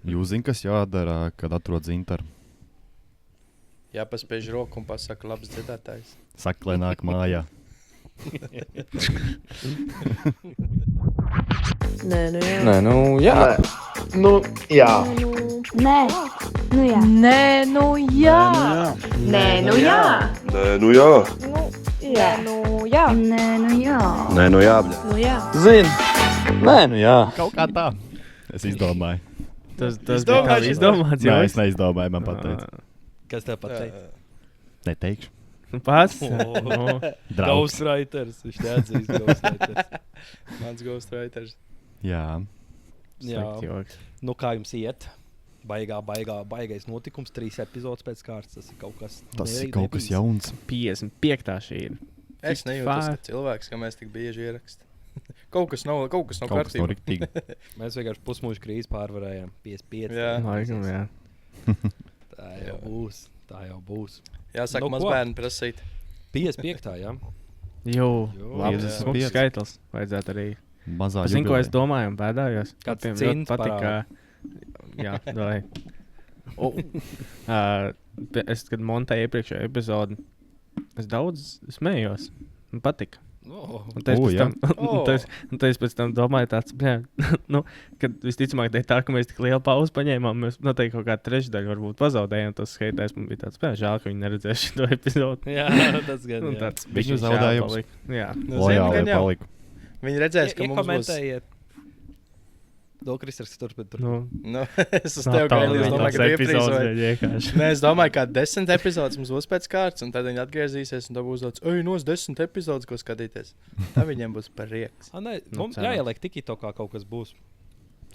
Jūs zināt, kas jādara, kad atrod zintaru? Jāpaspiež roku un pasaka labs dziedātājs. Saka, lai nāk mājā. Nē, nu jā. Nu, jā. Nē, nu jā. Nē, nu jā. Nē, nu jā. Nē, nu jā. Jā, nu jā. Nē, nu jā. Nē, nu jā. Nu jā. Zini. Nē, nu jā. Kaut kā tā. Es izdomāju. Tas Izdomāji bija izdomāts. Jā, es neizdomāju, man pateica. Kas tev pateica? Neteikšu. Pats. Draugs. Ghostwriters. Viņš neatzīst Ghostwriters. Mans ghostwriters. Jā. Jā. Nu, kā jums iet? Baigais notikums. 3 epizodes pēc kārtas. Tas ir kaut kas. Tas ir kaut kas jauns. 55. šī ir. Es nejūtos, ka cilvēks, ka mēs tik bieži ierakstām. Kaut kas nav Kaut kas nav kārtībā. riktīgi. Mēs vienkārši pusmūžu krīzi pārvarējām. 55. Jā. Laikam, jā. Tā jau būs. Jāsaka, Nu, maz ko? bērni prasīt. 55. Jā. Jū, Jū, labs jā. smūgs skaitlis. Vajadzētu arī. Mazā Zini, ko es jubilejā. domāju un bēdājos? Kāds Tiem cints ļoti patika. Jā, vai. Es, kad montēju iepriekšējo epizodi, es daudz smējos. Man patika. Oh. Un tad jā. es pēc tam domāju tāds, bļā, nu, kad visticamāk dēļ tā, ka mēs tik lielu pauzi paņēmām, mēs noteikti kaut kā trešdaļu varbūt pazaudējām tos skaitājs. Man bija tāds, bļā, žēl, ka viņi neredzēs šo epizodu. Jā, tas gan. Un Jā. tāds Viņu bišķiņ zaudējums. žēl palika. Jā. Nu, zini, Lojāli gan jau. paliku. Viņi redzēs, ka mums būs... Iekomentējiet. Kristers, turpin. Nu, Nu, es uz tevi gaidu, es domāju, ka ieprīzoju. Nē, es domāju, ka 10 epizodes mums būs pēc kārtas, un tad viņi atgriezīsies, un tad būs tāds, ej, nos 10 epizodes, ko skatīties. Tā viņiem būs prieks. Mums cerams. jāieliek tikito, kā kaut kas būs.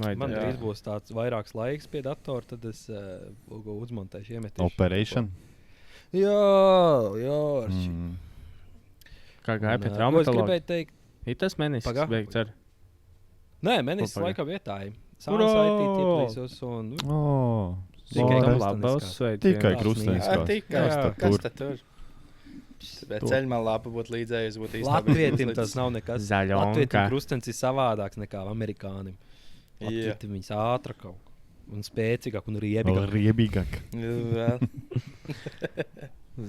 Man Jā. drīz būs tāds vairāks laiks pie datora, tad es uzmontēšu, iemetīšu. Operation. Jā, Arči. Kā gāja pie Un, ko es traumatologa? gribēju teikt? Ir tas menis, kas Pagā. beigts ar... Nē, menis Ko pagā? laikam vietāji. Urā! Sānsaitīt ieplīsos un... Oh, Tikai sorry. krusteniskās. Tikai Tās krusteniskās. Jā, tikai, Kas tad kas tur? tad tur? Bet ceļmā lapa būtu līdzējies, būtu īstenībā. Latvietim tas nav nekas. Zaļonka. Latvietim krustens ir savādāks nekā amerikānim. Jā. Latvietim viņas ātra kaut kā. Un spēcīgāk un Vēl riebīgāk. riebīgāk. Vēl.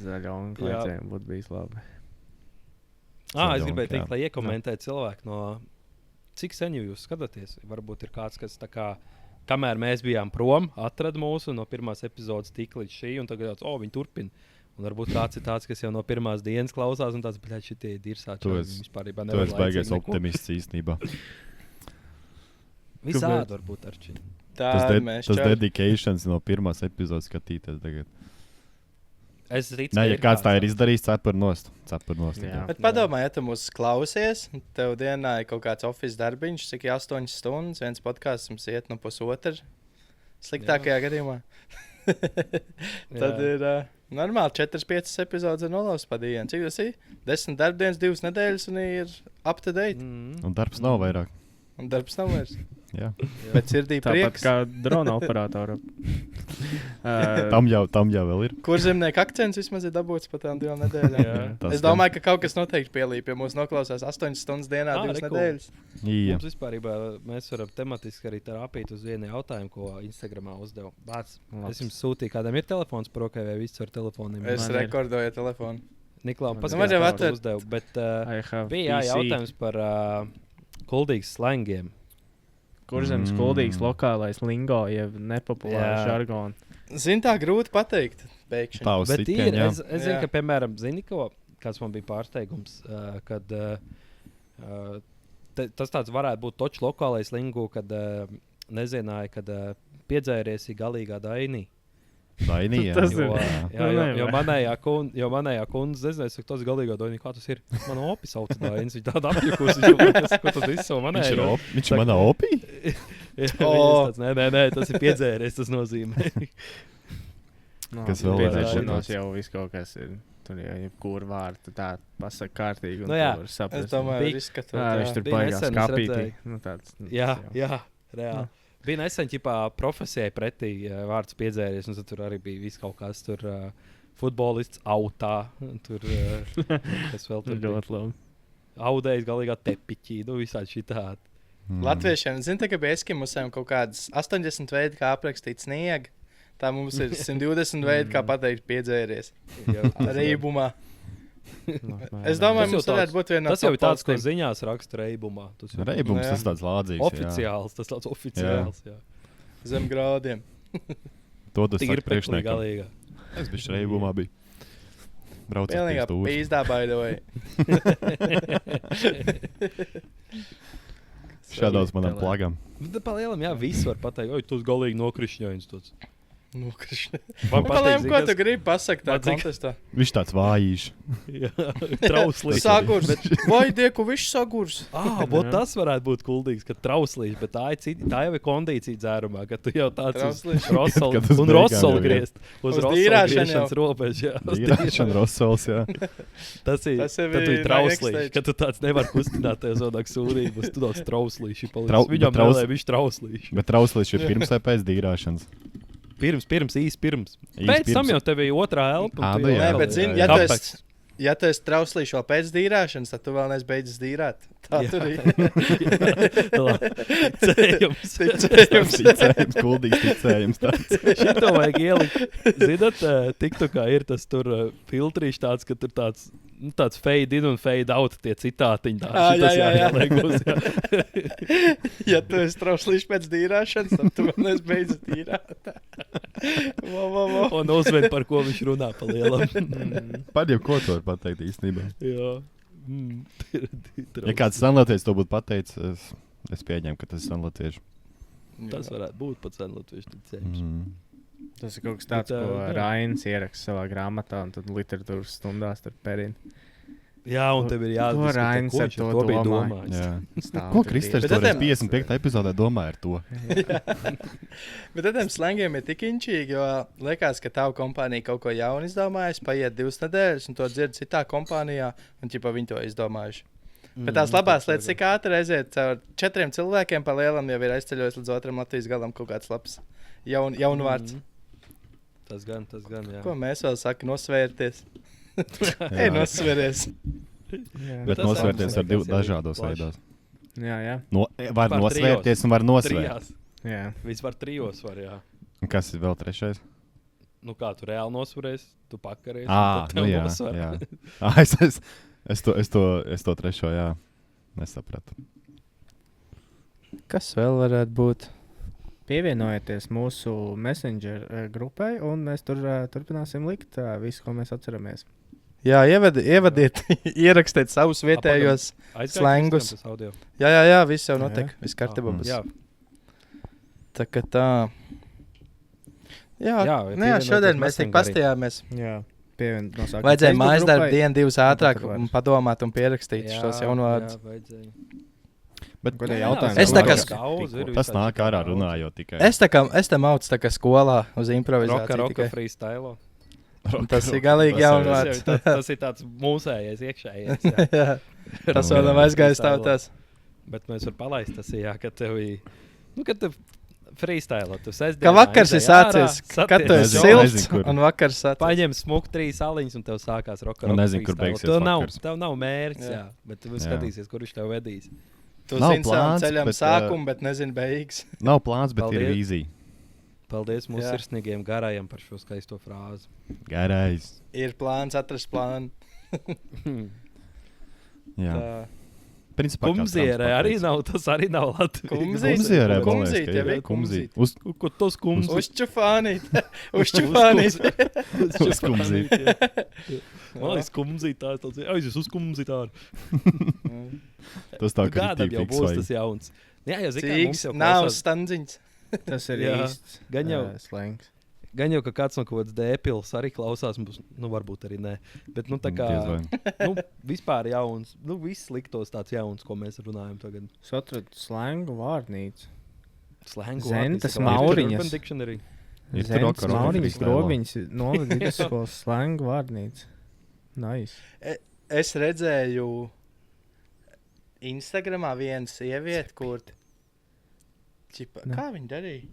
Zaļonka Jā. vajadzēja būt bijis labi. Es Zaļonka, gribēju teikt, jā. lai iekomentē cilvēki no... Cik sen jūs skatāties? Varbūt ir kāds, kas tā kā... Kamēr mēs bijām prom, atrada mūsu no pirmās epizodes tik līdz šī, un tagad tāds, viņi turpina. Un varbūt kāds ir tāds, kas jau no pirmās dienas klausās, un tāds, bļaļ, šitie ir dirsāči. Tu esi baigais optimists īstenībā. Visādi varbūt arči. Tā mēs Tas čau. dedications no pirmās epizodes skatīties tagad. Es ticu, Nē, ka ja kāds tā ir tāds. izdarījis, cepur nost. Cepur nost. Jā. Bet padomā, ja tu mūs klausies, tev dienā ir kaut kāds office darbiņš, cik 8 stundas, viens podkāsts mums iet no pusotru. Sliktākajā gadījumā. Tad ir normāli 4-5 epizodes ar nolauz pa dienu. Cik tas ir? 10 darbdienas, 2 nedēļas un ir up to date. Un darbs nav vairāk. Un darbs nav vairs. Jā. Bet sirdī Tāpat prieks. kā drona operatora. Tam jau vēl ir. Kur zemnieka akcents vismaz ir dabūts pa tām 2 nedēļām. Jā. Tas Es domāju, ka kaut kas noteikti pielīp, ja mūs noklausās 8 stundas dienā, 2 re, nedēļas. Jā. Mums vispārībā mēs varam tematiski arī rāpīt uz vienu jautājumu, ko Instagramā uzdevu. Bāc, es jums sūtīju, kādam ir telefons prokai vai viss ar telefoniem. Es Man ir. rekordoju telefonu. Niklā, Man var jau paskatās, atvērt. uzdevu, bet I have bija PC. jautājums par kuldīgas slangiem. Kurzems kuldīgs lokālais lingo, jeb nepopulārs Jā. žargons. Zini, tā grūti pateikt. Pēkšņi. Tā uz Bet sitienu, ir, jā. es zinu, Jā. ka, piemēram, zini, kāds man bija pārsteigums, kad tas tāds varētu būt točs lokālais lingu, kad nezināja, kad piedzēries ir galīgā dainī. Dainī, jā. Tas Jo, ir- jo manējā kundze, nezinu, es saku, tas galīgā dainī, kā tas ir. Man opi sauc dainis, viņa tāda apjukus, ko tad izsavu manējā. Viņš ir manā opī? Nē, tas ir piedzēries, tas nozīmē. No, Kas vēl varētu piedzēšanos būt? jau viss kaut kas ir. Tur jau jebkur vārdu tā pasaka kārtīgi. Nu jā, Es saprast. domāju, Bija- ka izskatot. Jā, viņš tur Bija baigās nesen, es kapītī. redzēju. Nu, tāds, Jā, reāli. Bija nesen ķipā profesijai pretī vārds piedzēries, un tad tur arī bija viss kaut kas tur futbolists autā. Tur, kas vēl tur bija? Ļoti labi. Audējis galīgā tepiķī, nu visādi šitādi. Latviešiem, zini, tā kā bija eskimusiem kaut kādas 80 veidi, kā aprakstīt sniegu. Tā mums ir 120 veidi, kā pateikt piedzēries. Reibumā. Es domāju, mums varētu būt viena no Tas jau ir top tāds, ko valstīm. ziņās raksta reibumā. Tas jau Reibums, Jā. tas tāds lādzīgs. oficiāls, tas tāds oficiāls. Jā. Zem grādiem. To tas Tīri saka preklī priekšniekam. galīgā. Es biju reibumā biju. Braucot pie Pilnīgā stūres. pīzdā baidoja. Šādos manam plagam. Bet pa lielam, jā, viss var pateikt, oi, tu esi galīgi nokrišņojums. Nokrišņa. Man Palējām, ko tu patīk, gribi pasakt tā Man cik- kontestā? Viņš tāds vājīšs. trauslīši. Sagurs. Vai dieku, viņš sagurs. Tas varētu būt kuldīgs, ka trauslīši, bet tā jau ir kondīcija dzērumā, ka tu jau tāds Trauslīši. rosoli Kad uz un beigām rosoli jau, jā. griezt. Uz Uz rosoli dīrāšanu griešanas jau. robežu, jā. Uz Dīrāšana Rosols, jā. Tas ir, Tas jau tad tu ir ir trauslīši, backstage. ka tu tāds nevar kustināt tev zonāk sūdības, tu tāds trauslīši paliec. Trau- Viņam bet traus- vēlēja viņš trauslīši. Bet Rauslīši ir pirms vai pēc dīrāšanas? Pirms, īsti pirms. Īsti Pēc tam pirms. jau tev bija otrā elpa. Ā, un tu nu jau jā. Nē, bet vēl- zini, jā. Kāpēc? ja tu esi trauslīši vēl pēc dīrāšanas, tad tu vēl neesi beidzis dīrāt. Tā Jā. tur ir. Cējums. Ticējums. Ticējums, kuldīgs ticējums tāds. Šito vajag ielikt. Zināt, TikTokā ir tas tur filtrīšs tāds, ka tur tāds fade in un fade out tie citātiņi. Jā. Jā. Ja tu esi trauslīši pēc dīrāšanas, tad tu vēl neesi beidzis dīrāt. Vo. Un uzved, par ko viņš runā pa lielam. Par jau ko to var pateikt īstenībā. Jā. Ja kāds sanlaties to būtu pateicis, es pieņemu, ka tas ir sanlatieši. Tas varētu būt pats latviešu ticējums. Tas ir kaut kas tāds, Bet, ko jā. Rainis ieraksta savā grāmatā, un tad literatūras stundās tur perina. Jā, un tev ir Ko jāatzīst, Rainis ar to bija domāja? domājis. Jā. Stāv Ko tur Kristers Bet toreiz tad- 55. epizodē domāja ar to? Bet tad tiem slangiem ir tik inčīgi, jo liekas, ka tava kompānija kaut ko jaunu izdomājusi, paiet 2 nedēļas, un to dzird citā kompānijā, un ķipa viņi to izdomājuši. Bet tās labās lietas, cik ātri aiziet caur 4 cilvēkiem pa lielam, jau ir aizceļojis līdz otram Latvijas galam kaut kāds labs jaunu vārds. Tas gan, jā. Ko mēs vēl sakām, nosvērties? Ej, Jā. nosvēries. Jā, Bet tas nosvērties ar liekas, jau dažādos plaši. veidos. jā. Var Par nosvērties un var nosvērt. Trijās. jā. Vispār trijos var, jā. Un kas ir vēl trešais? Nu kā tu reāli nosvarēsi, tu pakarēsi. Nu jā, jā. Es to trešo, jā, nesapratu. Kas vēl varētu būt? Pievienojieties mūsu Messenger grupai, un mēs tur turpināsim likt visu, ko mēs atceramies. Jā, ievadiet, ierakstiet savus vietējos. Slangus. Jā, viss jau notiek. Viss kārtībā. Jā, Tā kā tā. Jā, Jā, šodien mēs tik Messenger arī. pastījāmies. Jā, pievienoties. Vajadzēja mājas darbu dienu, 2 ātrāk tad var. un padomāt un pierakstīt šos jaunvārdus. Bet Ko tie jautājumi? Es tā kā tas nāk ārā runājot tikai. Es tam aucu tā kā skolā uz improvizāciju. Roka tikai. freestyle. Un Tas ir galīgi jaunvārds. Tas ir tāds mūsējais, iekšējais. Jā. Jā, tas vēl nav aizgājis tautās. Bet mēs varam palaist tas, jā, ka tev ir. Nu, kad tev freestyle, tu sēdi. Ka vakars ir sācies, kad tu esi Nezinu, silts kur. un vakars sācies. Paņem smuku 3 aliņus un tev sākās roka. Un nezinu, kur beigsies vakars. Tev nav mērķis, Jā. jā. Bet tu Jā. skatīsies, kur viņš tev vedīs. Tu Nav zini savam plāns, ceļam bet, sākumu, bet nezini beigas. Nav plāns, bet ir Paldies. vīzija. Paldies mūsu Jā. sirsnīgiem garajiem par šo skaisto frāzi. Garais. Ir plāns, atrast plānu. Jā. Tā. Principā, kā Kumzierē Trumps arī pateica. nav, tas arī nav Latvijas. Kumzīt? Kumzierē, man Kumzīt, liekas, ka jau ir. ir Kumzīt. kumzīt. Ko tas kumzīt? Uzčufānīt. Uzčufānīt. Uz kumzīt. Man liekas, kumzīt tā ir tāds, aizies uz kumzīt ār. Tas tā kā Kādam jau būs tas jauns. Jā, jau zini, kā mums Cīgs, jau nav klausās. standziņš. Tas ir Jā. īsts Gan jau. slengs. Gan jau, ka kāds no kaut kādas dēpils arī klausās, mums, nu varbūt arī nē. Bet, nu tā kā, nu, vispār jauns, nu viss liktos tāds jauns, ko mēs runājam tagad. Es atradu slengu vārnīcu. Slengu Zentas vārdi, Mauriņas. Urban Dictionary. Ir tur Zemes roka Mauriņas freestyle. grobiņas novada vidusskolas slengu vārnīca. Nice. Es redzēju Instagramā vienu sievieti, kur ķipa, Ne. kā viņa darīja?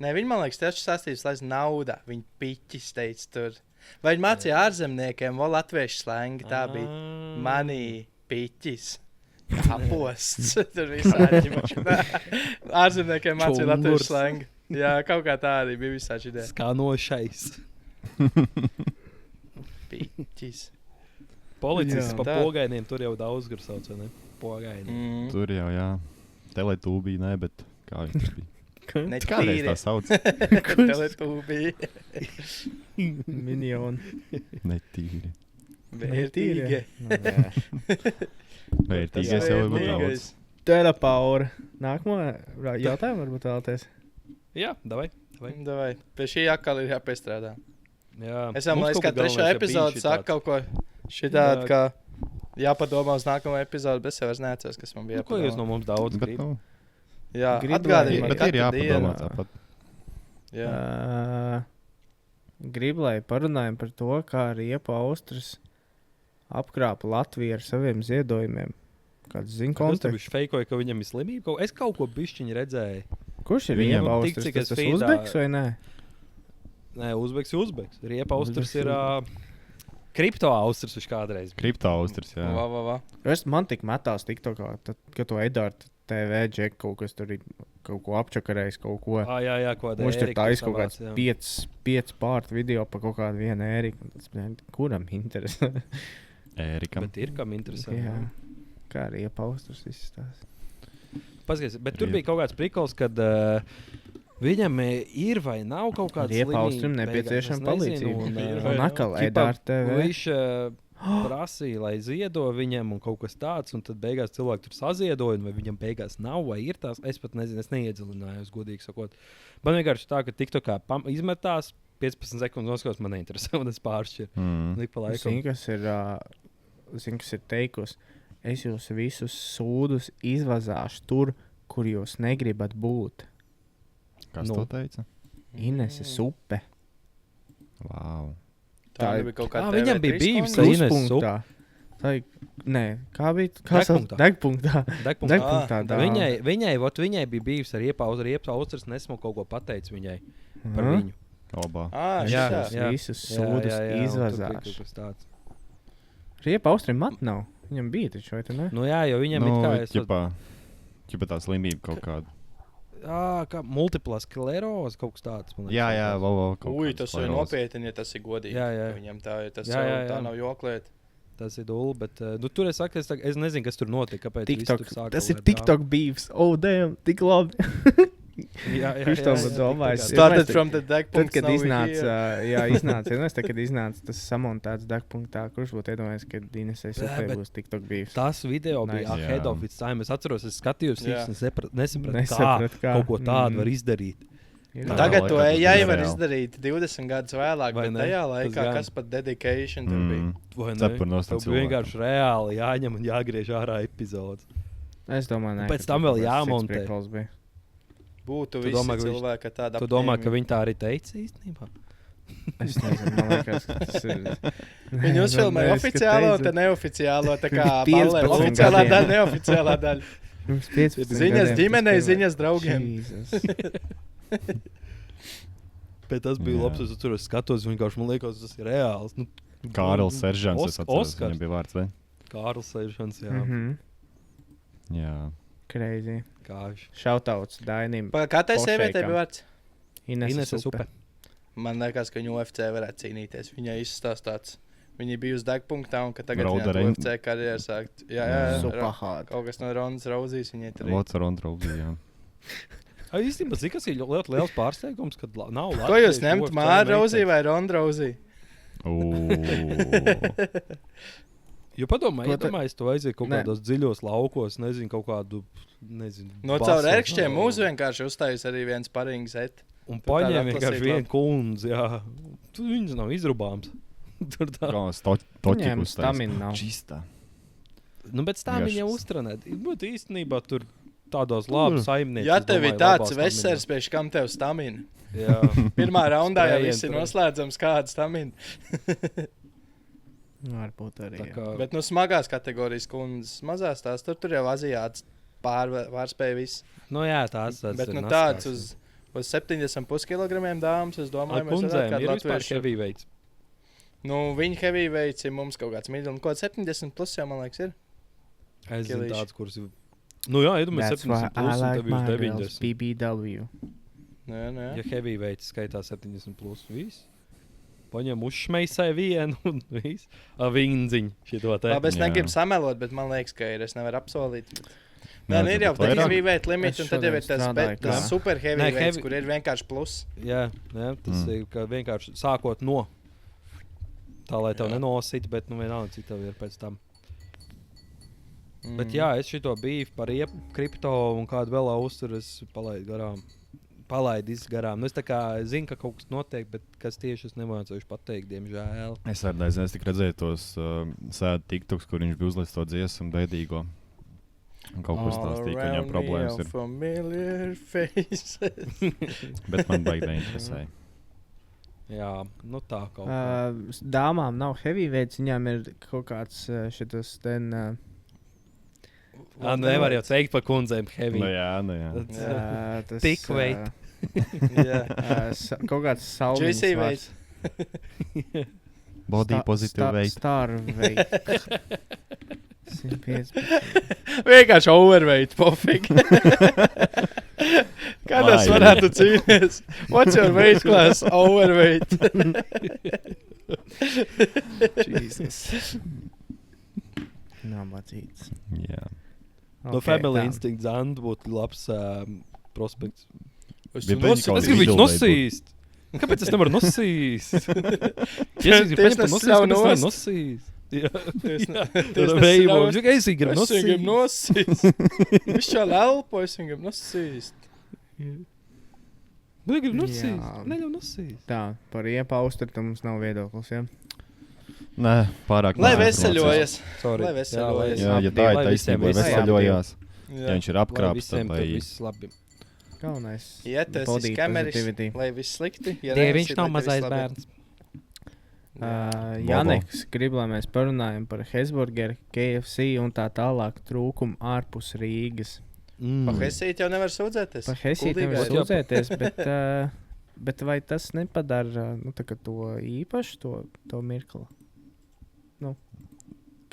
Nē, viņa man liekas, tas sastāvs, lai nauda. Viņa piķis teica tur. Vai viņa mācīja ārzemniekiem, vēl latviešu slēngi. Tā bija manī piķis. Aposts. Tur visādi. Ārzemniekiem mācīja latviešu slengu. Jā, kaut kā tā arī bija visādi ideja. Skanošais. Piķis. Policists pa Tā. pogainiem tur jau daudz gar sauc, vai ne? Pogaini. Tur jau, jā. Teletūbī, ne, bet kā viņš bija? Kādreiz tā Netīri. sauc? Teletūbī. Minioni. Netīri. Vērtīgi. Vērtīgais jau ir daudz. Vērtīgais. Telepaura. Nākamā jautājumu varbūt vēlaties. Jā, davai. Davai. Pie šī atkal ir jāpiestrādā. Jā. Es jau Mums liekas, kaut ka kā trešā galvenais, epizode bija saka šitāds. kaut ko šitādu, ka jāpadomā uz nākamo epizodu, bet es jau vairs neatceros, kas man bija Nu, ko jūs no mums daudz Bet, gribat? nu, Jā, Gribu, atgādini lai- man bet ir katru jāpadomā dienu. tāpat. Jā. Gribu, lai parunājam par to, kā Riepa Austras apkrāpa Latviju ar saviem ziedojumiem. Kāds zina Kas tur kontekstu? viņš feikoja, ka viņam ir slimība? Es kaut ko bišķiņu redzēju. Kurš ir Viņam Riepa tik, Austras? cik es Tas feedā- Uzbeks vai nē? Nē, Uzbeks ir Uzbeks. Riepa Austras Uzbeks ir ir- kripto Austras viņš kādreiz. Kripto Austras, jā. Va. Man tik metās TikTokā, kad to Edārdu TV džeku kaut kas tur ir kaut ko apčakarējis, kaut ko. Jā, ko Viņš tur taisa kaut kāds 5 pārtu video par kaut kādu vienu ēriku. Kuram interesē? Ērikam. Bet ir kam interesē. Jā. Kā Riepa Austras izstāsta. Paskaties, bet tur Riepa. bija kaut kāds prikols, kad viņam ir vai nav kaut kāda Riepa Austrim nepieciešama palīdzība. Un atkal Edārdu TV. Viņš prasīja, lai ziedo viņam un kaut kas tāds, un tad beigās cilvēki tur saziedoja, un vai viņam beigās nav, vai ir tās. Es pat nezinu, es neiedziļinājos, godīgi sakot. Man vienkārši tā, ka TikTokā izmetās 15 sekundes noskatās, man neinteresē, un es pāršķiru. Ik pa laikam. Zinu, kas ir teikusi. Es jūs visus sūdus izvazāšu tur, kur jūs negribat būt. Kas Nu. to teica? Inese Supe. Vau. Tā Tā- bija kaut kāda. Viņam bija bijusi TV3 Ines Kruspunktā. Tā ir, nē, kā bija? Kā sauc? Degpunktā. Degpunktā. Degpunktā. Degpunktā, tā. Viņai bija bijusi ar Riepa Austras, nesmu kaut ko pateicis viņai par Mhm. viņu. Labā. Jā, šitā. jā. Visus sūdus un tur bija izvazāšu. kaut kas tāds. Riepa Austrim mat nav. Viņam bija taču, vai tu ne? Nu jā, jo viņam Nu, ir kā es... ķipā tā slimība kaut kāda. Kā multipla skleroze kaut kas tāds. man liekas. Jā, vēl. Ui, tas ir nopietni, ja tas ir godīgi. Jā, jā. Ka Viņam tā ir. Tas Jā, jau jā, tā jā. nav jokliet. Tas ir dūli, bet nu, tur es saku, es nezinu, kas tur notika. Kāpēc visi TikTok. tur sāka Tas kaut ir kādu TikTok beefs. Oh, damn, tik labi. Jā, Kurš to būtu domājis? Started from the deck. Tad, kad iznāca, kad iznāca tas samontēts degpunktā, kurš būtu iedomājies, ka Inesai Supē bet- būs TikTok beefs? Tas video Nice. bija ahead Jā. of its time. Es atceros, es skatījos, Jā. nesapratu, kā kaut ko tādu var izdarīt. Ir Tā Tagad laikam to tas AI bija var reāli. izdarīt 20 gadus vēlāk, Vai bet ne? tajā Tas laikā gan. kas pat dedication tur bija. Vai ne? Cepurnos tam Tev bija vienkārši reāli jāņem un jāgriež ārā epizodes. Es domāju, Un nē, pēc ka tam tur vēl kaut kāds jāmontē. cits prikals bija. Būtu Tu visi domā, ka viņš- cilvēki ar tādu Tu domā, ka viņi tā arī teica īstenībā? Es nezinu, man liekas, ka tas ir. Viņi uzfilmēja oficiālo un te neoficiālo. Tā kā 15 balē. Oficiālā gadiem. daļa, neoficiālā daļa. Mums 15 Ziņas gadiem ģimenei, tas ziņas draugiem. Jesus. Bet tas bija Jā. labs. Es tur skatos, vienkārši man liekas, tas ir reāls. Nu, Kārlis Seržants. Es atceros, Oskars. viņam bija vārds, vai? Kārlis Seržants, jā. Mhm. Jā. Crazy. Kāž. Shoutouts Dainim. Kā tai sievietei Pošeikam. bija vārds? Inese Supe. Man liekas, ka viņa UFC varētu cīnīties. Viņai izstāstīts. Viņa bija uz degpunktā un ka tagad Rauda viņa Rein- UFC karjeru sākt. Jā. Superhard. Kaut kas no Rondas Rauzijas viņai tur ir. Lots ar Ondrobu, jā. Īstenībā, zini, kas ir ļoti liels pārsteigums, kad nav Ko jūs ņemt? Māra Rauzija vai Ronda Rauzija? Jo padomā, Ko te- iedomājies, tu aiziet kaut Nē. kādos dziļos laukos, nezinu, kaut kādu, nezinu. No basu. caur ērkšķiem mūsu vienkārši uzstājas arī viens parings et. Un Tu tādu paņēma vienkārši atlasīt vienu kundzi, jā. Tu viņas nav izrubāms. Tur tā. Viņiem Toķikus stamina nav. Čistā. Nu, bet tā Vienkārši- viņa uztrenēt. Bet īstenībā tur tādos labos saimniecības. Ja tev ir tāds vesels, pēc kam tev stamina? Jā. Pirmā raundā jau Skrējiens viss ir tur. noslēdzams, kāda stamina. Varbūt arī. Tā jā. kā, Bet no smagās kategorijas kundzes mazās tās tur jau aziāts pārspēja viss. nu jā, tās Bet ir nu, naskās. tāds uz 7,5 kg dāmas, es domāju, Ar kundzēm ir vispār heavyweights. Nu, viņa heavyweights ir mums kaut kāds miljons, kaut kāds 70 plus jau, man liekas, ir. Es zinu Kilīši. tāds, kurus... Nu jā, iedomājies That's why 70 I plus, un like tev ir my girls 90. BBW. Jā. Ja heavyweights skaitās 70 plus, viss. Paņem uzšmeisai vienu un viss. Vinziņu šito te. Labi, es Jā. negribu samelot, bet man liekas, ka ir. Es nevaru apsolīt. Jā, Nē, ir jau tāpat tāds vairāk. heavyweight limits, Es un tad jau ir šodien tas, strādāju, tas kā- super heavyweights, heavy- kur ir vienkārši plus. Jā, tas ir ka vienkārši sākot no. Tā, lai tev Jā. nenosīt, bet nu vienalga, cik tev ir pēc tam. Mm. Bet jā, es šito biju par kripto un kādu vēl uzturu es palaidu garām. Palaidis garām. Nu, es tā kā zinu, ka kaut kas notiek, bet kas tieši es nemācīšu pateikt, diemžēl. Es arī nezinu, es tikai redzēju tos sēdu tiktoks, kur viņš bija uzlicis to dziesmu bēdīgo. Un kaut kur stāstīja, ka viņam problēmas ir. Familiar faces. Bet man baigi neinteresēja. Jā, nu tā kaut kā. Dāmām nav heavyweights, viņām ir kaut kāds šitas ten... Nevar jau teikt par kundzēm heavy. Nu jā, nu jā. tas, Thick weight. Jā. Kaut kāds sauliņas Juicy vārds. Body positive weight. Star weight. 115. Vienkārši overweight, pofīgi. Kā tas Vai. varētu cīnīties? What's your weight class? Overweight. Jesus. Nav mācīts. Jā. No Family Instinct Zand būtu labs prospekts. Bija Es kaut kāds gribu viņu izolēt nosīst. Kāpēc es nevaru nosīst? Es gribu Tieši paņemt tas nosīst, ļauj kāpēc nevaru nost. nosīst. Jā. Tas Veibo, ļauj- es gribu Es viņu gribu nosīst. nosīst. Viņš jau elpo, es viņu gribu nosīst. Nu, gribu nosīst. Jā. Neļauj nosīst. Tā, par iepaustu tam mums nav viedoklis, ja? Nē, pārāk Lai maz veseļojas. Sorry. Lai veseļojas. Jā, ja tā ir Lai visiem taisnība, lai viss veseļojās. Ja Jā. viņš ir apkrāps, tad vai... viss labi. Galvenais. Ja tas body ir kameras, positivity. lai viss slikti. Ja Dieviņš neesi, nav lai tev mazais viss labi. bērns. Janeks grib, lai mēs parunājam par Hesburgeru, KFC un tā tālāk trūkumu ārpus Rīgas. Pa Hesīt jau nevar sūdzēties. Par Hesīti Kuldīgais. nevar sūdzēties, bet vai tas nepadara tā kā to īpašu, to mirkli? Nu,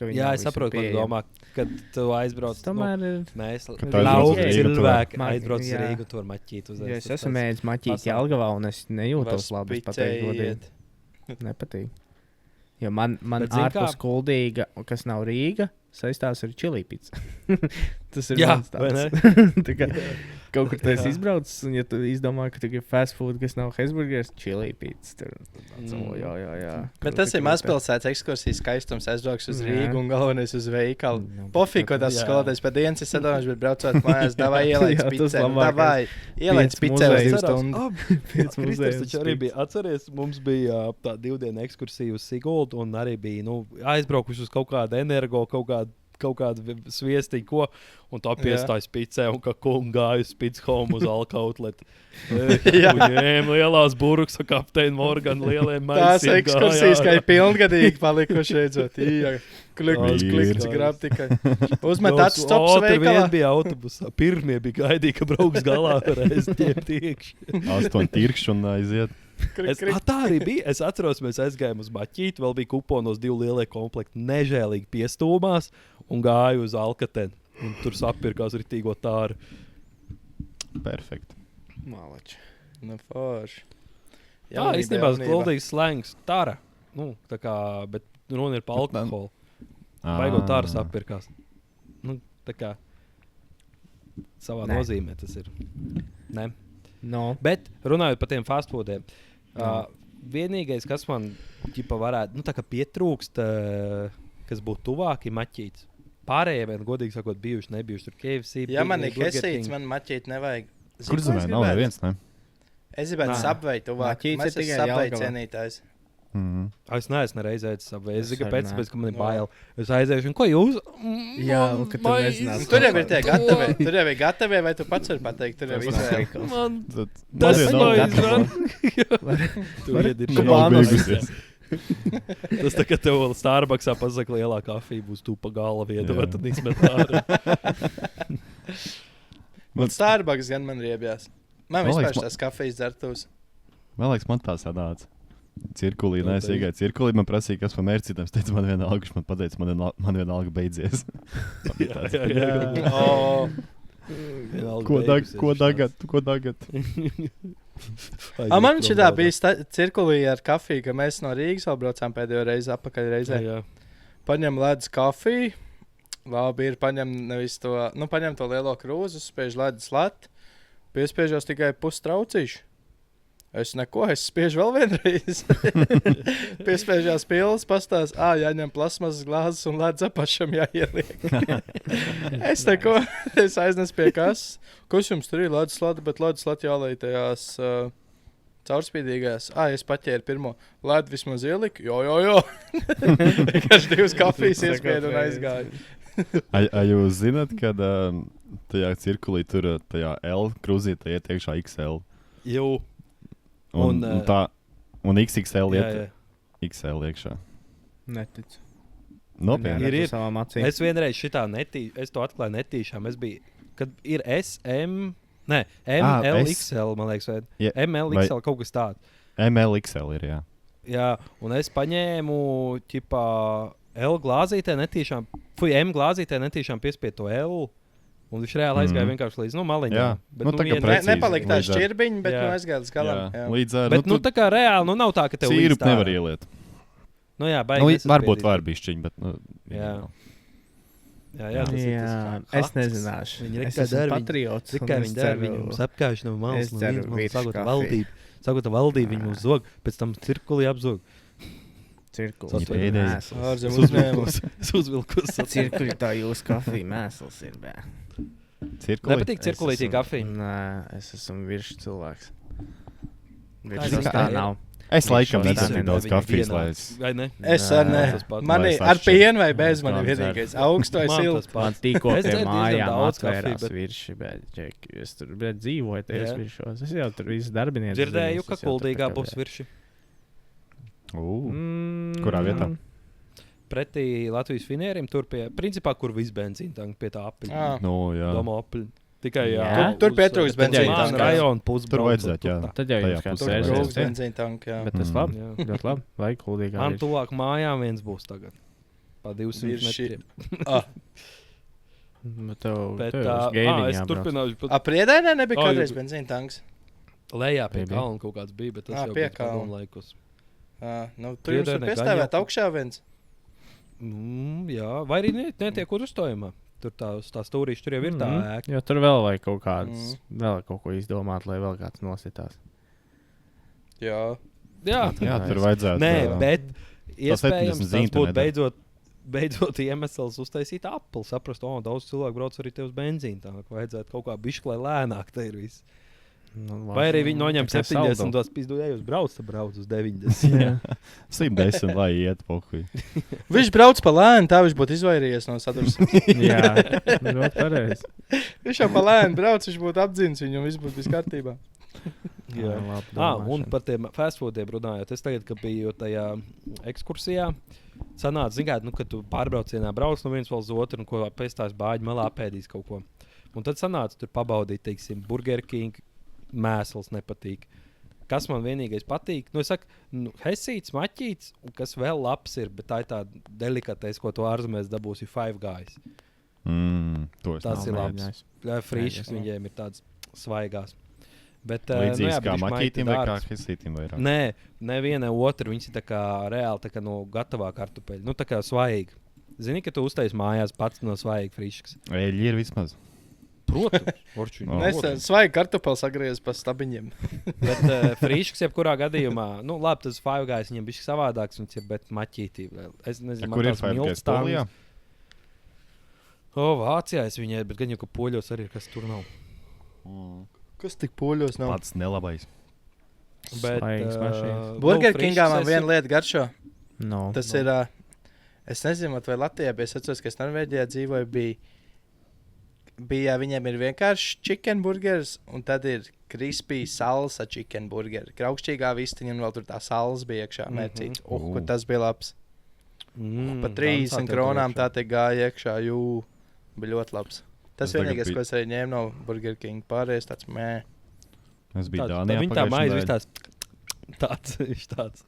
ka viņi Jā, nav es visur saprotu, ko tu pieejami. domā, kad tu aizbrauc. Tas tomēr ir. Mēs tu aizbrauc lauki uz Rīgu, tu cilvēki vari- aizbrauc uz Jā. Rīgu un tur maķīt uz Jo es esmu mēģinājis maķīt pasākums. Jelgavā un es nejūtos labi, es pateiktu godīgi. Nepatīk. Jo man Bet zini ārpus kā? Kuldīga, kas nav Rīga, saistās ar čilīpīts. Tas ir Jā, mans vai ne? tāds. Tā kā kaut kur tas Jā. izbraucis, un ja tu izdomā, ka tu gribi fast food, kas nav Hesburgers, čilīpīts. Jā. Bet tas ir mazpilsētas ekskursijas skaistums. Aizbrauks uz Jā. Rīgu un galvenais uz veikalu. Nu, Pofīgi, ko tas Jā. skolotājs pēc dienas ir sadomājis, bet braucot mājās, davai ielaic Jā, tas picē. labākais. Davai, ielaic Piec picē uz muzejus. 2 stundu. Pēc Kristers muzeja taču arī spīts. bija atceries, mums bija tā 2 dienu ekskursija uz Siguldu un arī bija aizbraukuši uz kaut kādu energo, kaut kādu sviestiņu, ko, un tā piestājas picē, un kā kunga gāja uz Pizza Home uz Alkautlet. Jā. Ņēma lielās burbuļs, kapteini Morgan lieliem Tās maisiem ekskursijas, kā gājā. ir pilngadīgi palikuši redzot. Klikšķis, Tās klikšķis, grab tikai. Uzmet Nos- acis stops otru veikalā. vien bija autobusā. Pirmie bija gaidīja, ka brauks galā ar aiztiem tiekši. 8 tirkšķi un aiziet. Tā arī bija. Es atceros, mēs aizgājām uz Maķīti. Vēl bija kuponos 2 lielie komplekti. Nežēlīgi piestūmās un gāju uz Alkatenu. Un tur sapirkās ritīgo tāru. Perfekt. Malači. Nu, forši. Jā, īstenībā tas kuldīgs slēngs. Tāra. Nu, tā kā, bet runa ir par alkoholu. Baigot tāru sapirkās. Nu, tā kā savā Nē. nozīmē tas ir. Ne. No. Bet runājot par tiem fast foodiem, Jā. vienīgais, kas man ķipa varētu tā kā pietrūkst, kas būtu tuvāk, ir maķīts. Pārējie vien, godīgi sakot, bijuši, nebijuši tur KFC. Ja man ir Burger hesīts, King. man maķīt nevajag. Zini, Kur ko zemē? es Nav gribētu? neviens, ne? Es gribētu Nā. Subway tuvāk. Maķīts ir Mēs esam tikai Subway Jelgavā. cienītājs. Mhm. Es neesmu reizēs apgājis. Es arī Kāpēc? nē. Tāpēc, ka man ir Jā. bail. Es aizēju, un ko jūs? Jā, un ka tu nezināsi. Tur jau ir tie gatavi. Tur jau ir gatavi, vai tu pats vari pateikt? Tur jau ir izvēle. Man Tad tas mazliet nav nav izvēle. Tu iediri Nav Kubānos. beigusies. Tas tā kā tev vēl Starbucksā pasaka lielā kafija būs tu pa gala viedot Jā. un izmet ārā. Man Starbucks gan man riebjās. Man Man vispār liekas, tās kafijas dzertos. Man liekas, man tā sanāca. Cirkulī, nē, es iegāju cirkulī, man prasīja, kas par mērcītām. Es teicu, man vienalga, viņš man pateica, man vienalga beidzies. Ko tagad? Man šitā bija cirkulī ar kafiju, ka mēs no Rīgas vēl braucām pēdējo reizi apakaļ reizē. Paņem ledus kafiju, labi ir paņem to lielo krūzu, spiež ledus lati, piespiežos tikai pustraucīšu. Es spiežu vēl vienreiz. Piespiežās pilnas, pastās, jāņem plasmasas glāzes un ledus apašam jāieliek. Es aiznesu pie kasas. Kas jums tur ir ledus lati, bet ledus lati jālai tajās caurspīdīgās. Es paķēru pirmo ledu vismaz ieliku. Jo. Vienkārši 2 kafijas iespiedu un aizgāju. Jūs zināt, kad tajā cirkulī tur tajā L krūzītē iet iekšā XL? Jū. Un XXL iet XL iekšā. Neticu. Nopietni. Ir. Savām acīm. Es vienreiz šitā es to atklāju netīšām. Es biju, kad ir MLXL, man liekas, vai MLXL kaut kas tāds. MLXL ir, jā. Jā, un es paņēmu, ķipā, L glāzītē netīšām, M glāzītē netīšām piespiedu to L. Un viņš reāli aizgāja vienkārši līdz maliņām. Nepalika tā šķirbiņa, bet aizgāja līdz galam. Līdz ar... Bet tā kā reāli, nav tā, ka tev līdz tā. Sīrup nevar ieliet. Jā, baigi. Varbūt var bišķiņ, bet... Jā, tas ir tas. Es nezināšu. Viņi es esmu patriots. Tikai viņi dara, viņi mums apkāž no malas. Sagota valdība, viņi mums zog, pēc tam cirkulī apzog. Cirkulī mēsls. Uzvilkus. Cirkulī tā jūsu kafija mēsls ir, bē. Cirkulī? Nepatīk cirkulītī kafija? Nē, es esmu virši cilvēks. Virši tā nav. Es laikam nedaru tik daudz kafijas, lai es... Vai ne? Es ne. Mani ar pienu vai bez mani vienīgais. Augstu vai siltu. Man tikko pie mājām atvērās virši, bet es tur dzīvoju tajos viršos. Es jau tur visu darbinieci. Dzirdēju, ka Kuldīgā būs virši. Kurā vietā? Pretī Latvijas finierim, tur pie, principā, kur viss benzīna tanki pie tā apiļa. Doma apiļa. Tikai tur pietrūks benzīna tanka. Rajona pusbrauc. Tur vajadzētu, jā. Tad jau jums kāds sēžas benzīna tanka, jā. Bet tas labi, ļoti labi. Vai Kuldīgā virši. Tuvāk mājām viens būs tagad. Pa 200 metriem. Bet tev es turpināšu. Priedēnē nebija kādreiz benzīna tanks? Lejā pie kalna kaut kāds bija, bet tas jau bija padomu laikus. Tur jums var piestāvēt augšā viens? Jā, vai arī netiek uzstojumā. Tur tā stūrīši, tur jau ir tā ēka. Jo tur vēl vajag kaut kāds, vēl kaut ko izdomāt, lai vēl kāds nositās. Jā, tur vajadzētu. Nē, bet iespējams tas būtu beidzot iemesls uztaisīt Apple. Saprast, daudz cilvēku brauc arī te uz benzīnu. Tā vajadzētu kaut kā bišķi, lai lēnāk te ir viss. Vai arī viņi noņem 70 un pizdu, ja jūs brauc uz 90. 110, lai iet pokuj. Viņš brauc pa lēnu, tā viņš būtu izvairījies no sadursmes. Jā, ļoti pareizi. Viņš jau pa lēnu brauc, viņš būtu apdzins viņu un viss būtu viss kārtībā. Un par tiem fast foodiem runājot, es tagad, kad biju tajā ekskursijā, sanāca, zinātu, kad tu pārbraucienā brauc no viens vēl uz otru un ko pēc tās bāģi malā pēdīs kaut ko. Un tad sanāca tur pabaudīt, teiksim, Burger King, mēsls nepatīk. Kas man vienīgais patīk? Es saku, hesīts, maķīts, un kas vēl labs ir, bet tā ir tā delikatais, ko tu ārzemēs dabūsi, Five Guys. Tas ir labs. Frīšas viņiem ir tāds svaigās. Bet, līdzīgs kā maķītim vai kā hesītim vairāk? Nē, neviena otra. Viņas ir tā kā reāli tā kā no gatavā kartupeļa. Tā kā svaigi. Zini, ka tu uztais mājās pats no svaigi frīškas? Eļļi ir vismaz. Protams, svaigi kartupeli sagriez pa stabiņiem. Bet frīškas jebkurā gadījumā, labi, tas Five Guys viņam bišķi savādāks, viņš ir, bet maķītī. Es nezinu, kur ir Five Guys? Polijā? Vācijā es viņai, bet gan jau, ka poļos arī ir, kas tur nav. Kas tik poļos nav? Pats nelabais. Bet Burger Kingā man viena lieta garšo. Tas ir, es nezinu, vai Latvijā, bet es atceros, ka es Norvēģijā dzīvoju, bija viņiem ir vienkārši chicken burgers, un tad ir crispy salsa chicken burger. Kraukšķīgā vistiņa, un vēl tur tā salsa bija iekšā mērcīts. Ko tas bija labs. Pa 30 kronām tā te gāja iekšā, bija ļoti labs. Tas vienīgais, ko es arī ņēmu no Burger King, pārējais tāds mē. Es biju Dānijā pagājušajā. Viņa tā maiz, viņš tāds.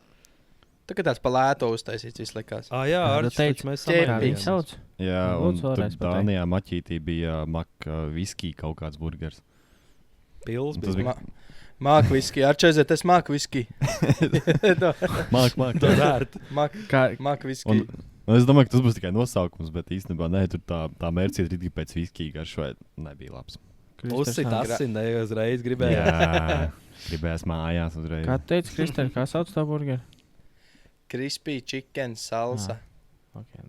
Tā kā tāds pa lēto uztaisīts izlikās. Jā, tu Arčs, teici, taču mēs kā ķēpīgs. viņš sauc? Jā, Nu, un lūdzu, tur vēlreiz pateikt. Dānijā maķītī bija viskija kaut kāds burgers. Pils Tas bija. Māk viski, Arčēzē, tas māk viski. Māk. Tā vērt. Māk viski. Un es domāju, ka tas būs tikai nosaukums, bet īstenībā nē, tur tā mērķis ir tikai pēc viskija garšo, nebija labs. Uzsit asinē, uzreiz gribēju. Jā, gribējās mājās uzreiz. Kā tu teici, Kristēn, kā sauc tā burgeru? Crispy chicken salsa. Okay.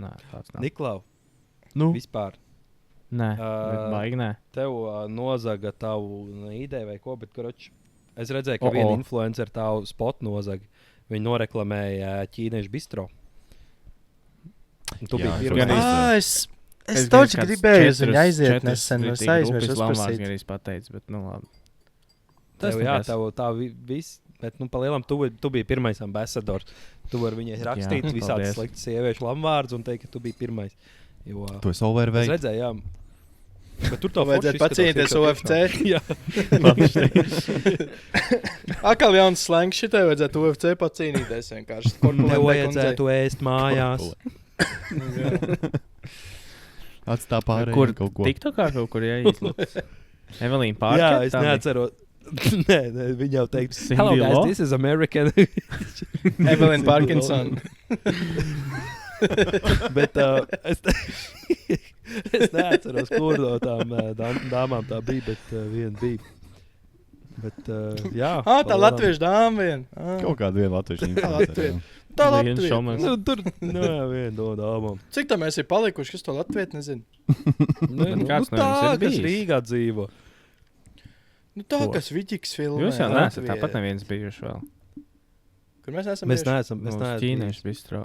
Nē, tāds nav. Niklau, Nu? vispār. Nē, bet baigi nē. Tev nozaga tavu ideju vai ko, bet, karoč, es redzēju, ka viena influencer tavu spotu nozaga. Viņi noreklamēja ķīniešu bistro. Un tu biji pirmais. Es taču gribēju uz viņu aiziet nesen, es aizmirsu uzprasīt. Gan arī pateicis, bet nu labi. Tas jā, tev tā viss, bet nu pa lielam tu biji pirmais ambasadors. Tu vari viņai rakstīt visādas sliktas sieviešu lamvārdus un teikt, ka tu biji pirmais. Jo, Tu esi overweight. es redzēju, jā. Bet tur tā Vajadzētu pacīnīties UFC. Jā. Akal jauns slangs šitai vajadzētu UFC pacīnīties vienkārši. Tev vajadzētu ēst mājās. Atstā pārējiem Kur kaut ko. TikTokā kaut kur jāizlūdz? Evelīna Pārkēta? Jā, es neatceros. Nē, viņa jau teikt, Cindy hello guys, Law? this is American. Evelyn Parkinson. Bet es neatceros, kur no tām dāmām tā bija, bet viena bija. Bet, jā. Tā latviešu dāma vien. Kaut kādu vienu latviešu Latviešu. influenceru. Tā Viens latviešu. šomens. Nu, tur, viena no dāmām. Cik tā mēs ir palikuši, kas to latviešu nezinu? kāds no jums ir kas bijis? Rīgā dzīvo. Nu tā, Ko? kas Viģiks filmē. Jūs jau neesat Latvijā. tāpat neviens bijuši vēl. Kur mēs esam Mēs bijuši? neesam. Mums ķīniešu bistro.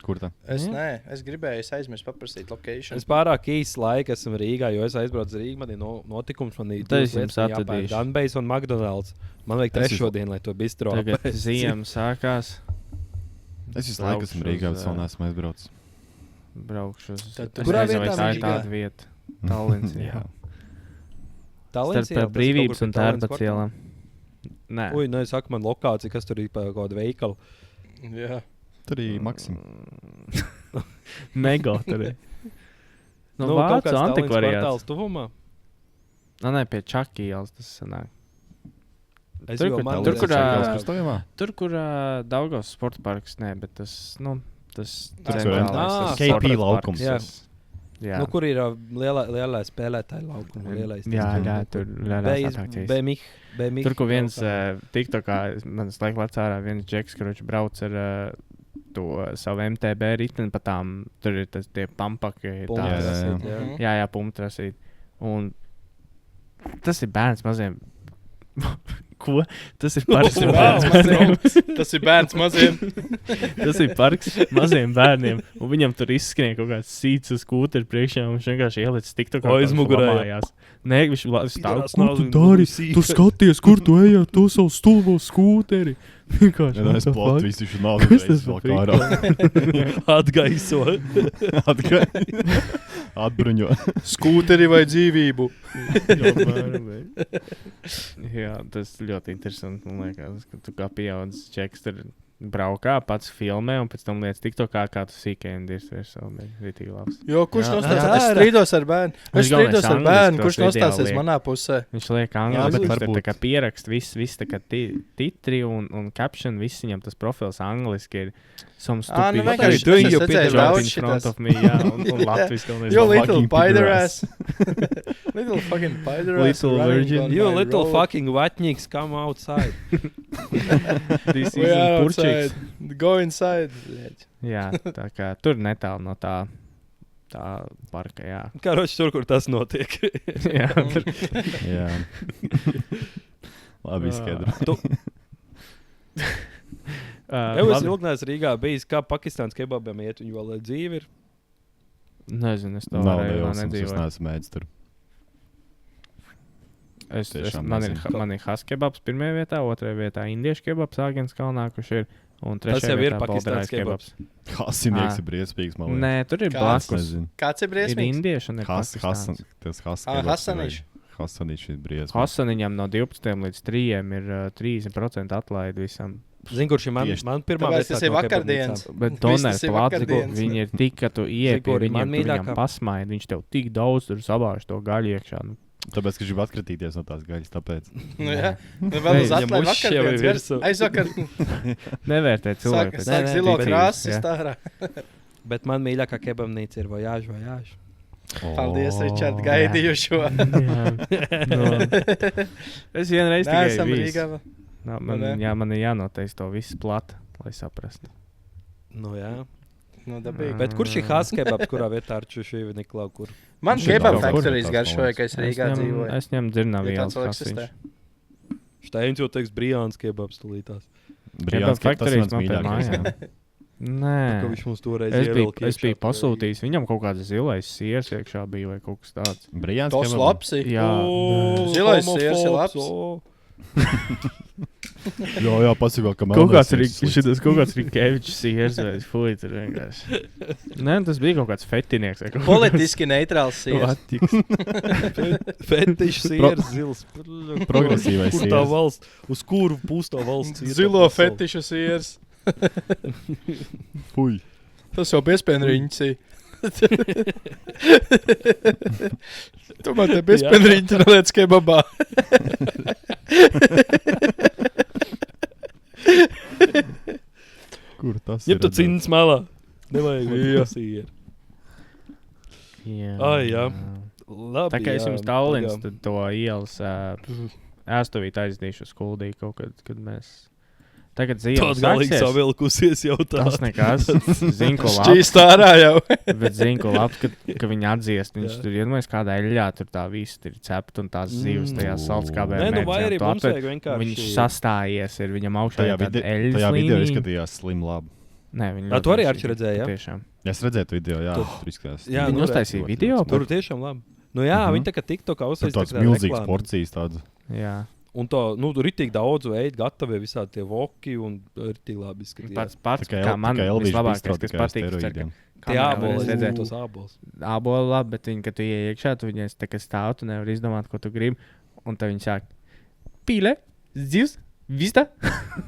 Kur tā? Es gribēju, es aizmirsu paprasīt location. Es pārāk īsi laika esmu Rīgā, jo es aizbraucu uz Rīgā. Man ir notikums, man ir Tad es jums atradīšu. Gunbase un McDonald's. Man vajag trešo dienu, lai to bistro. Tagad ziema sākās. Es visu laiku esmu Braukšu Rīgā, uz, bet vēl neesmu aizbraucis. Braukšu uz... Tad tu- Es Kurā nezinu, vai vietā tā ir Rīgā? tāda vieta. Tallins, jā. Tallinsā, Starp brīvības un tērpats ielām. Nē. Ui, nu es saku, man lokācija, kas tur ir pa kaut kādu veikalu. Jā. Tur arī Maksim. Mega tur ir. Nu, kaut vācu kāds Tallinas antikvariāts. kvartāls tuvumā. Nē, pie Čakī ielas tas sanāk. Es Tur, jau kur- man tur, liekas, kur, ka- Krustojumā? Tur, kur Daugavas sporta parks, nē, bet tas, nu, tas Tas centrālais, tas KP sporta laukums. parks, Jā. Nu, kur ir lielā spēlētāja laukuma? Jā, tur lielās atrakcijas. Tur, kur viens TikTokā, man laikam atsārā viens džeks, kurš brauc ar to savu MTB riteni pa tām, tur ir tas tie pampaki. Jā, pumtrasīt. Un tas ir bērns maziem. Ko? Tas ir parks bērns maziem. Tas ir bērns maziem. Tas ir parks maziem bērniem. Un viņam tur izskrien kaut kāds sīts uz skūteri priekšā. Un viņš vienkārši ielicis TikTokā. Aizmugurē. Nē, viņš stāv. Pidorās Ko nav tu viņa dari? sīka. Tu skaties, kur tu ej ar to savu stulbo skūteri. Vienkārši. Ja es what the platu fuck? visu nav. Kas tas vēl par kārā. Atgaiso. Atbruņo. Skūteri vai dzīvību? Jā, tas ļoti interesanti. Man liekas, ka tu kā pieaudzis čeks tur braukā, pats filmē un pēc tam lietas TikTokā, kā tu sīkēji un dirsi virs savu rītīgi labs. Jo, kurš Jā. nostāsies? Jā. Es strīdos ar bērnu. Es Viņš galvenais strīdos ar angliski bērnu, tos kurš video nostāsies liek. manā pusē. Viņš liek Jā, angļu, bet bet varbūt- tā kā pierakst, viss tā kā titri un caption, viss viņam tas profils angliski ir some stupid. Nu vienkārši do you es redzēju picture daudz in front šitas. of me, jā, un Latvijas galvenais. You little fucking pider piderass. ass. Little fucking pider ass. Little running virgin. on You my little road. fucking vatniks, come outside. This We isn't are purčiks. outside. Go inside. Jā, tā kā tur netālu no tā parka, jā. Karoči tur, kur tas notiek. Jā, tur. Jā. Labi, izskaidro. Jau es ilgi neesmu Rīgā bijis, kā Pakistāns kebabiem iet, viņi vēl dzīvi ir. Nezinu, es to Nav rajonā nejausmas, es nedzīvoju. neesmu mēdz tur. Tiešām nezinu. Man ir has kebabs pirmajā vietā, otrajā vietā indiešu kebabs Āgens kalnā, kurš ir, un Tas trešajā jau ir vietā Pakistāns Baldarājs kebabs. Hasinieks ir briesmīgs, man liekas. Nē, tur ir Kāds? blakus. Nezinu. Kāds ir Ir briesmīgs? indieši un ir Tas Pakistāns. Hasaniš. Hasaniš ir briesmīgs. Hasaniņam no 12 līdz 3 ir 30% atlaidi visam. Zini, kurš ir man pirmā Tāpēc tas vietā ir no vakardienas. kebabnīcām? Bet Viss Donēr tas ir plāci, vakardienas. viņi ir tik, ka tu iepi Zini, viņam, man tu viņam mīļākā- pasmaidi, viņš tev tik daudz tur sabāž to gaļu iekšā. Nu, Tāpēc, ka gribu atkritīties no tās gaļas. Tāpēc. Nu, jā. Nu, vēl uz Viņam atlaid mušs jau ir vakardienas. virsū. Aizvakar nevērtē cilvēku. pēc- sāk Nē, zilo tik krāsu jā. stāvā. Bet man mīļākā kebabnīca ir Voyage. Paldies, Ričard, gaidīju šo. Jā. Nu, es vienreiz Nē, tikai esam biju. Rīgā. Man, Vai ne? man ir jānoteist to visu platu, lai saprastu. Nu, jā. Nu, dabīgi. Bet kurš ir Hāzs kebabs, kurā vietā ar Čušīvi Niklau? Kur? Man Šeit kebab daudz kur factories tās garšoja, malas. ka es Rīgā dzīvoju. Es ņemu dzirnavīlu. Ja tāds vēl eksistē. Steins jau teiks Brijāns kebabs tulītās. Brīvs, ka tas ir mans man pie mīļākais. mājām. Nē. Ka viņš mums toreiz Es biju pasūtījis, viņam kaut kāds zilais siers iekšā bija vai kaut kas tāds. Brīvs, Tos lapsi. Jā, Zilais siers ir labs. Jā, pasaka, ka kaut kāds Rikevičs siers vai fuj, tur vienkārši. Nē, tas bija kaut kāds fetinieks. vai kaut Politiski neitrāls kas siers. Latiks. Fetišs siers, zils. Progresīvais Kur tā siers. valsts, uz kuru pūs tā valsts iet Zilo pa pasauli? fetišu siers. Fuj. Tas jau piespēnriņš. Tu man te piespēnriņš neliec kebabā. Kur tas Ņem ir? tu cīnas malā. Nevajag vēl sieru. Jā. Ai, jā. Labi, Tā kā es jā, jums tālins, pagaidām. tad to ielas ēstuvīt aizdīšu uz Kuldī kaut kad, kad mēs... Tagad Tāda zīmes galīgi sāksies. savilkusies jau tā. Tas nekas. Zinu, ko labi. Šķīst ārā jau. Bet zinu, ko labi, ka viņi atdziest. Viņš Jā. tur iedomājas, kādā eļļā tur tā viss ir cepta un tās zivs tajā saltskābē. Nē, nu vai arī mums vajag vienkārši... Viņš sastājies, ir viņam augšā Tajā, ir tāda tajā eļļas video līnija. izskatījās slim labi. Nē, viņi Ā, ļoti tu arī garšīgi. Arči redzēji, jā? Tiešām. Ja es redzēju to video, jā, Tur- tur izskatās. Jā, Viņi nu, uztaisīja video. Tur tiešām labi. Nu jā, viņi tā kā TikTokā Tur uztaisīja tāds milzīgs porcijas tāds. Jā. Un to, nu, tur ir tik daudz veidu, gatavi visādi tie voki un ir tik labi izskatījās. Pats, kā man vislabākais, kas patīk, Tie āboli, tos ābols. Āboli labi, bet viņi, kad tu ieiek iekšā, tu viņai tā kā stāv, tu nevari izdomāt, ko tu gribi. Un tad viņi sāk pīle, zivs, vista.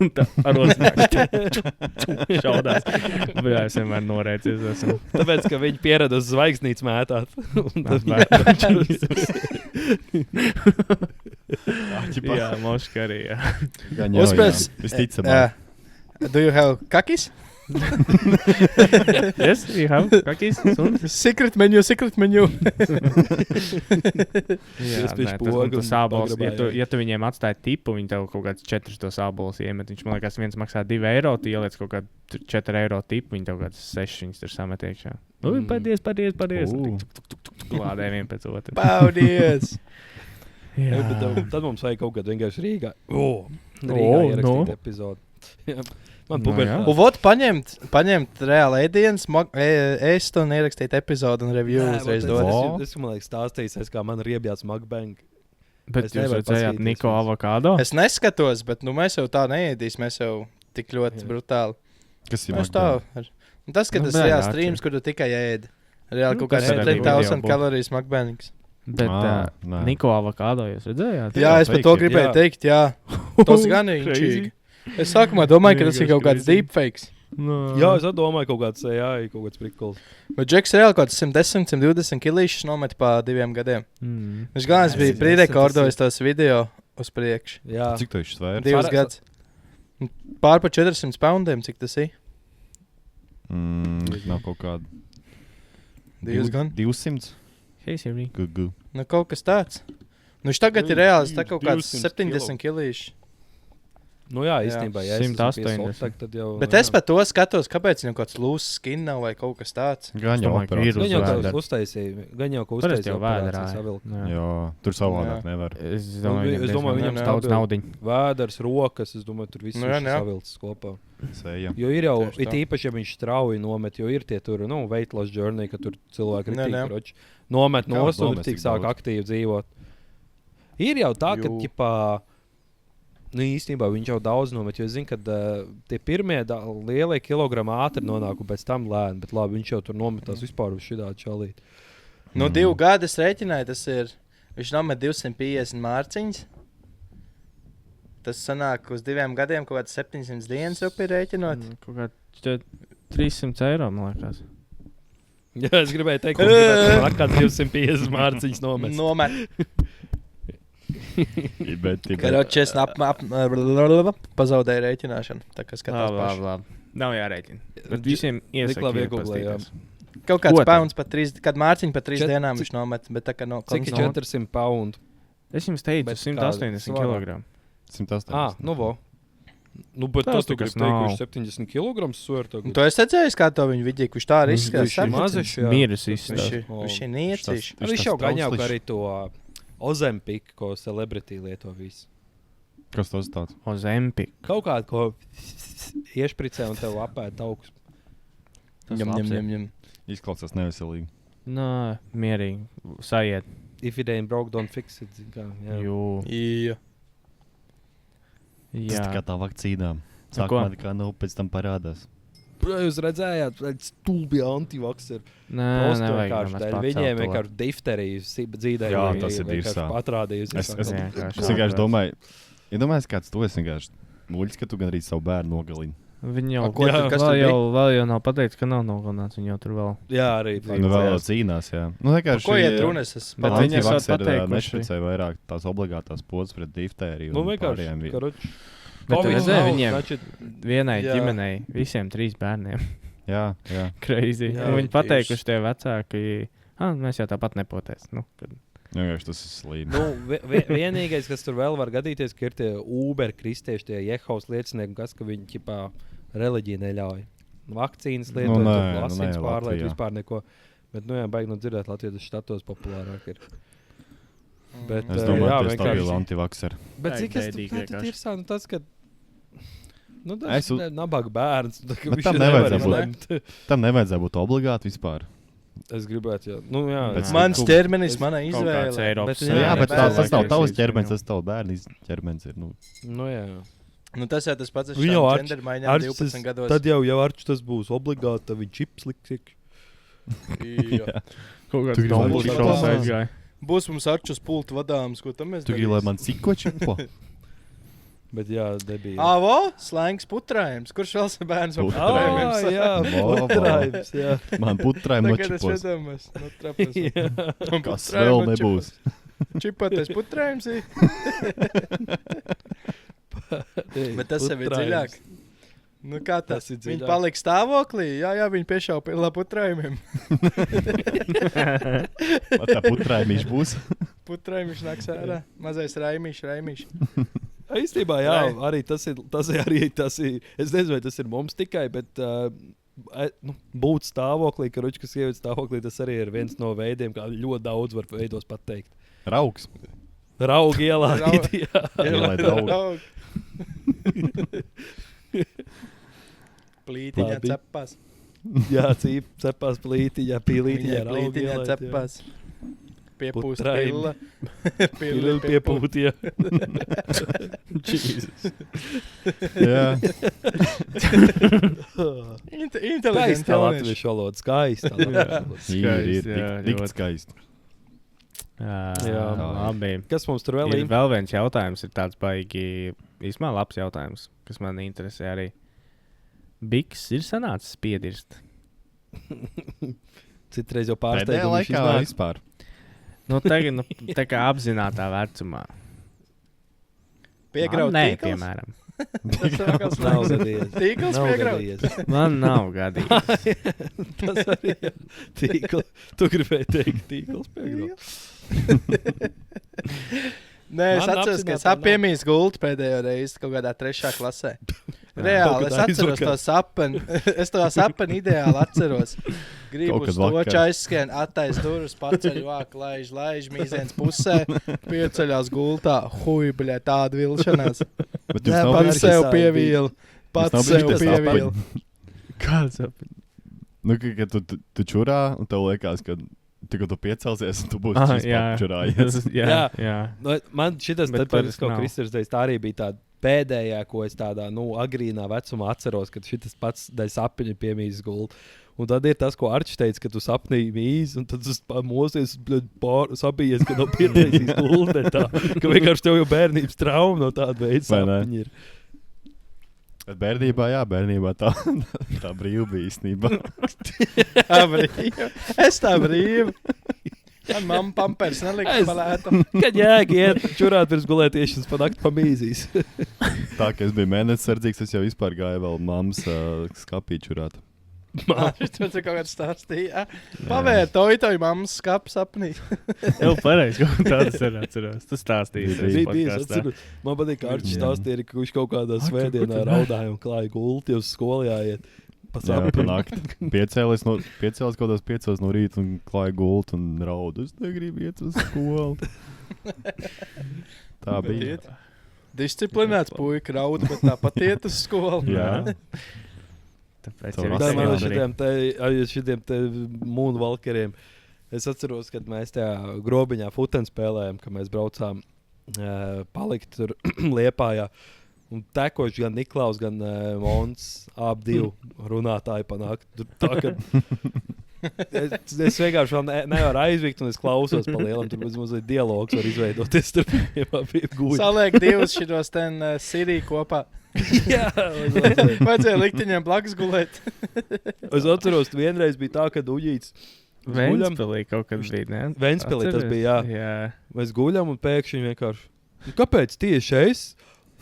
Un tā ar osnāk šaudās. Bet jā, es vienmēr norēcies esmu. Tāpēc, ka viņi pierada uz zvaigznītes mētāt. Un tad Jā, moška arī, jā. Uzpēc- Visticamāk. Do you have kakis? Yes, you have kakis, suns? Secret menu, secret menu. Jā, Iespiež nē, pogu tas un sābols, pagrabā, ja tu viņiem atstāji tipu, viņi tev kaut kāds 4 tos sābols iemet. Viņš, man liekas, viens maksā 2 eiro, tu ieliec kaut kādu 4 eiro tipu, viņi tev kāds 6 viņus tur samet iekšā. Ui, paldies. Klādē vien pēc otra. Paldies. Jā, bet tad mums vajag kaut kādu vienkārši Rīgā. Rīgā O, ierakstīt nu. epizodi. Jā. Man Nu, pubertā. jā. Un vot paņemt reāli ēdienas, ēst un ierakstīt epizodu un review uzreiz dot. Es man liekas stāstījis, kā man riebjās mukbang. Bet Es jūs nevaru redzējāt paskatīties Niko visu. avokado? Es neskatos, bet nu, mēs jau tā neēdīsim. Mēs jau tik ļoti Jā. brutāli. Kas ir Mēs tā. Un tas, ka Nu, tas bē, ir jā, streams, kur tu tikai ēdi. Reāli Nu, kaut kāds tas arī 3000 video kalorijas mukbangs. Bet nē. Niko avokado jūs redzējāt? Jā, es par to fake, gribēju jā. teikt, jā. Tas gan ir Crazy. inčīgi. Es sākumā domāju, ka tas ir kaut kāds Crazy. deepfakes. Jā, es domāju, kaut kāds, jā, kaut kāds prikols. Bet Džeks reāli kaut kāds 110, 120 kilīšus nomet pa 2 gadiem. Mm. Viņš galvenais Jā, bija 110 prerekordojis tos video uz priekšu. Jā, Cik tu viņš svēr? 2 gadus. Pār pa 400 poundiem, cik tas ir? Nav kaut kāda. 2 gan. 200? Hei, Siri. Gugu. Nu, kaut kas tāds. Nu, viņš tagad ir reāls, tā kaut kāds 200 70 kilīši. nu jā, īstenībā, ja es esmu 180. pie Softak, tad jau... Bet nu, es jā. par to skatos, kāpēc viņam kaut kāds loose skin nav vai kaut kas tāds. Gan jau domāju, ka ir operācija. Gan jau Uzvēdera. ka uztaisīja, gan jau ka Parasti uztaisīja jau operāciju vēderā. savilkt. Jā, tur savādāk Jā. nevar. Es domāju, Es domāju, viņam daudz stabil. naudiņu. Vēders, rokas, es domāju, tur viss Nu jā, ir jā. savilkts kopā. Sēja. Jo ir jau, Tieši it tā. īpaši, ja viņš strauji nomet, jo ir tie tur, nu, weight loss journey, ka tur cilvēki ir Nē, nē. tik nomet Kā nost un domās, tik cik sāk daudz? aktīvi dzīvot. Ir jau tā, ka, Jū. ķipā, nu, īstenībā viņš jau daudz nomet, jo es zinu, ka tie pirmie lielie kilogrami ātri nonāk un pēc tam lēni, bet labi, viņš jau tur nometās vispār uz šitādu čalīt. Nu, 2 gadus rēķināja, tas ir. Viņš nomet 250 mārciņas. Tas sanāk uz 2 gadiem kaut kāds 700 dienas upī rēķinot. Kaut kā 300 eiro, man liekas. Jā, es gribēju teikt, ka gribētu kāds 250 mārciņas nomest. Nomet. Bet Karoči, es pazaudēju rēķināšanu. Tā kā skatās paši. Labi. Nav jārēķina. Bet visiem Labi, iesaku ieguldījām. Kaut kāds Ko pauns pat 3, kad mārciņu pat 3 Čet- dienām cik- viņš nomet, bet tā kā no Cik ir 400 poundu? Es jums teicu, Bet 180 kāda kg. 180. Nu, vo. Nu, bet Tas tas tu nekas gribi teikt, ka nav. viņš 70 kg sver tagad. Tu esi redzējis, kā to viņu vidīgi, kurš tā arī izskatās. Viņš ir mazišs, jā. Mīras Viņš izstāst. viņš ir niecīšs. Viņš jau gaņā arī to Ozempiku, ko celebrity lieto visu. Kas tas tāds? Ozempic. Kaut kādu, ko iešpricē un tev apēd augs. Ņem. Izklausās neveselīgi. Nā, mierīgi. Sajiet. If it ain't broke, don't fix it. zin kā, jā. Jū. Jā. Tas tā kā tā vakcīnām. ko? Sākumā tā kā pēc tam parādās. Jūs redzējāt, stulbi antivakseri. Nē, Просто nevajag. vienkārši nemaz dēļ pacelt viņiem to. vienkārši difterijas dzīvē. Jā, tas ir bijis tā. Patrādījusi. Es vienkārši vienkārši domāju, iedomājies, kāds tu esi vienkārši muļķis, ka tu gan arī savu bērnu nogalini. Viņi jau, A, ko tu- kas tur vēl jau nav pateicis, ka nav nogalināts. Viņi jau tur vēl. Jā, arī. Nu, vēl cīnās, jā. Nu, vienkārši. Ko iet runas? Es Bet pat- viņi esat antivakseri pateikuši. nešpicē vairāk tās obligātās podas pret diftēriju. Nu, un vienkārši. pārējām vi- Karoči. Bet tu Covid redzēji nav, viņiem? значит, Vienai Jā. ģimenei, visiem 3 bērniem. Jā, jā. Crazy. Jā, Un viņi tieši. pateikuši tie vecāki, mēs jau tāpat nepotēs. Nu, kad... Vienkārši tas ir slīd. Nu, vienīgais, kas tur vēl var gadīties, ka ir tie Uber kristieši, tie Jehovas liecinieki, kas ka viņi ķipā reliģiju neļauj. Vakcīnas lietot, nē, asins pārliet, Latvijā. vispār neko. Bet, nu jā, baigi nu dzirdēt, Latvijas štatos populārāk ir. Bet, Es jā, domāju, ka tas ir vienkārši. antivakseri. Bet Vajag cik es bēdīgi tur vienkārši. ir sāni tas, ka. Nu, tas Es u- ir nabaga bērns. Tā, ka Bet viņš tam nevar nevajadzētu būt. izlemt. Tam nevajadzētu būt obligāti vispār. Es gribētu, jā. Nu, jā. Bet Mans tu- ķermenis, mana Kaut kāds izvēle. Eiropas Bet- Jā, Jā, bet bet tas nav cilvēks tavs izsīk ķermenis, viņu. tas tavs bērns ķermenis ir. Nu, Nu, jā. Nu, tas jau tas pats ar Viņu jau šādām Arčs- ģendermaiņām Arčs 12 gados. Tad jau Arčs tas būs obligāti, tad viņš čips liks. Jā. Kaut Tu kāds gribi domāts, būt ka labs? tas aizgāja. Būs mums Arčus pultu vadāms, ko tam mēs tu gribi, lai man sikoči? Po? Bet jā, debīja. Avo, slēngs putrājums. Kurš vēl sa bērns vēl Putrājums. putrājums? Jā, Vo, vo. putrājums, jā. Man putrājumi Tagad es nočipos. vedamies. No trapas. Jā. Kas vēl nebūs? Čipoties putrājums. Bet tas jau ir dziļāk. Nu kā tas? Tas ir Viņi dziļāk. palika stāvoklī. Jā, viņi piešāva pie putrājumiem. Vai tā putrājumīši būs? Putrājums nāks ārā. Mazais raimīšs. Īstenībā, jā, Vai? arī tas ir. Es nezinu, vai tas ir mums tikai, bet nu, būt stāvoklī, ka ručkas ievietas stāvoklī, tas arī ir viens no veidiem, kā ļoti daudz var veidos pateikt. Raugs. Raugi ielā. Raugi. jā. Ielaid draugu. Plītiņā Labi. cepās. Jā, cīp, cepās plītiņā, pīlītiņā, Viņa plītiņā raugi ielaid, jā. cepās. Piepūst Putrājumi. pilla. Pīlīti piepūt, jā. Jā. Inteliģenti Skaista jaunieši. latviešu valoda, skaista. latviešu valoda. Ir jā, tik ļoti. skaisti. Jā. Labi. Kas mums tur vēl Ir ir? vēl viens jautājums, ir tāds baigi, īstenībā labs jautājums, kas man interesē arī. Biks ir sanācis spiedirst. Citreiz jau Pēdējā pārsteigums laikā iznāk. vispār. Nu, tagad, tā kā apzinātā vecumā. Piegraut Nē, tīkls. piemēram. Tas ir atkal Nav slēgts. gadījies. Tīkls Nav piegraut. gadījies. Man nav gadījis. Tas arī ir tīkls. Tu gribēji teikt, tīkls piegrauj. Nē, es Man atceros, ka es apzināti nav. apiemīju gultu pēdējo reizi kaut kādā 3. klasē. Reāli, es Kaut kad atceros aizvakar. to sapni. Es to sapni ideāli atceros. Gribu Kaut uz kad vakar. loča aizskrien, attais durvis, paceļ vāku, laiž mīziens pusē, pieceļās gultā. Hui, bļē, tāda vilšanās. Bet jums Nē, nav pats bijis sev visādi pievīlu. Pats nav sev bijis tas pievīlu. Kāds Nu, ka tu čurā, un tev liekas, ka tikko tu piecelsies, un tu būsi šis čurājies. jā, Jā. jā. Nu, man šitas, Bet tad, kad es parasti kaut nav. Kristers teicu, tā arī bija tāda pēdējā, ko es tādā agrīnā vecumā atceros, kad šis pats daļai sapņu piemīzis gultu. Un tad ir tas, ko Arčs teica, ka tu sapnī mīzi, un tad tas mosies sabijies, ka nav pietaisījis gultē tā, ka vienkārši tev jau bērnības trauma no tāda veida sapņi ir. Bet bērnībā tā brīva bija īstenībā. Es tā brīvi. Man mamma pampers nelika palēta. Kad jēga iet čurāt pirms gulētiešanas pa nakti pamīzīs. Tā, ka es biju mēnesis sardzīgs, es jau vispār gāju vēl mammas skapī čurāt. Tur kaut kāds stāstīja. Pavēr, toju mammas skapu sapnī. Jau pareizi, kaut tādas ir atceros. Tas stāstījis. Man patīk, ka Arčs stāstīja, ka viņš kaut kādā svētdienā raudāja un klāja gulti, uz skolu jāiet. Jā, pa nakti. Piecēlies kaut kādās 5 no rīta un klāja gultu un raudu. Es negribu iet uz skolu. Tā bija. Disciplinēts puika rauda, bet tāpat iet uz skolu. Jā. Tāpēc Tā man šitiem te moonwalkeriem. Es atceros, kad mēs tajā grobiņā futeni spēlējām, ka mēs braucām palikt tur Liepājā. Un tekoši gan Niklaus, gan Mons, abi runātāji panāk. Tā, ka es vienkārši vēl nevaru aizvigt, un es klausos pa lielam. Tur mazliet dialogs var izveidoties. Tur Saliek divus šitos ten Sirī kopā. Jā, vajadzēja likt viņiem blakus gulēt. Es atceros, vienreiz bija tā, ka Uģīts Ventspilī kaut kad bija, ne? Ventspilī tas bija, jā. Mēs guļam un pēkšņi vienkārši, kāpēc tieši es?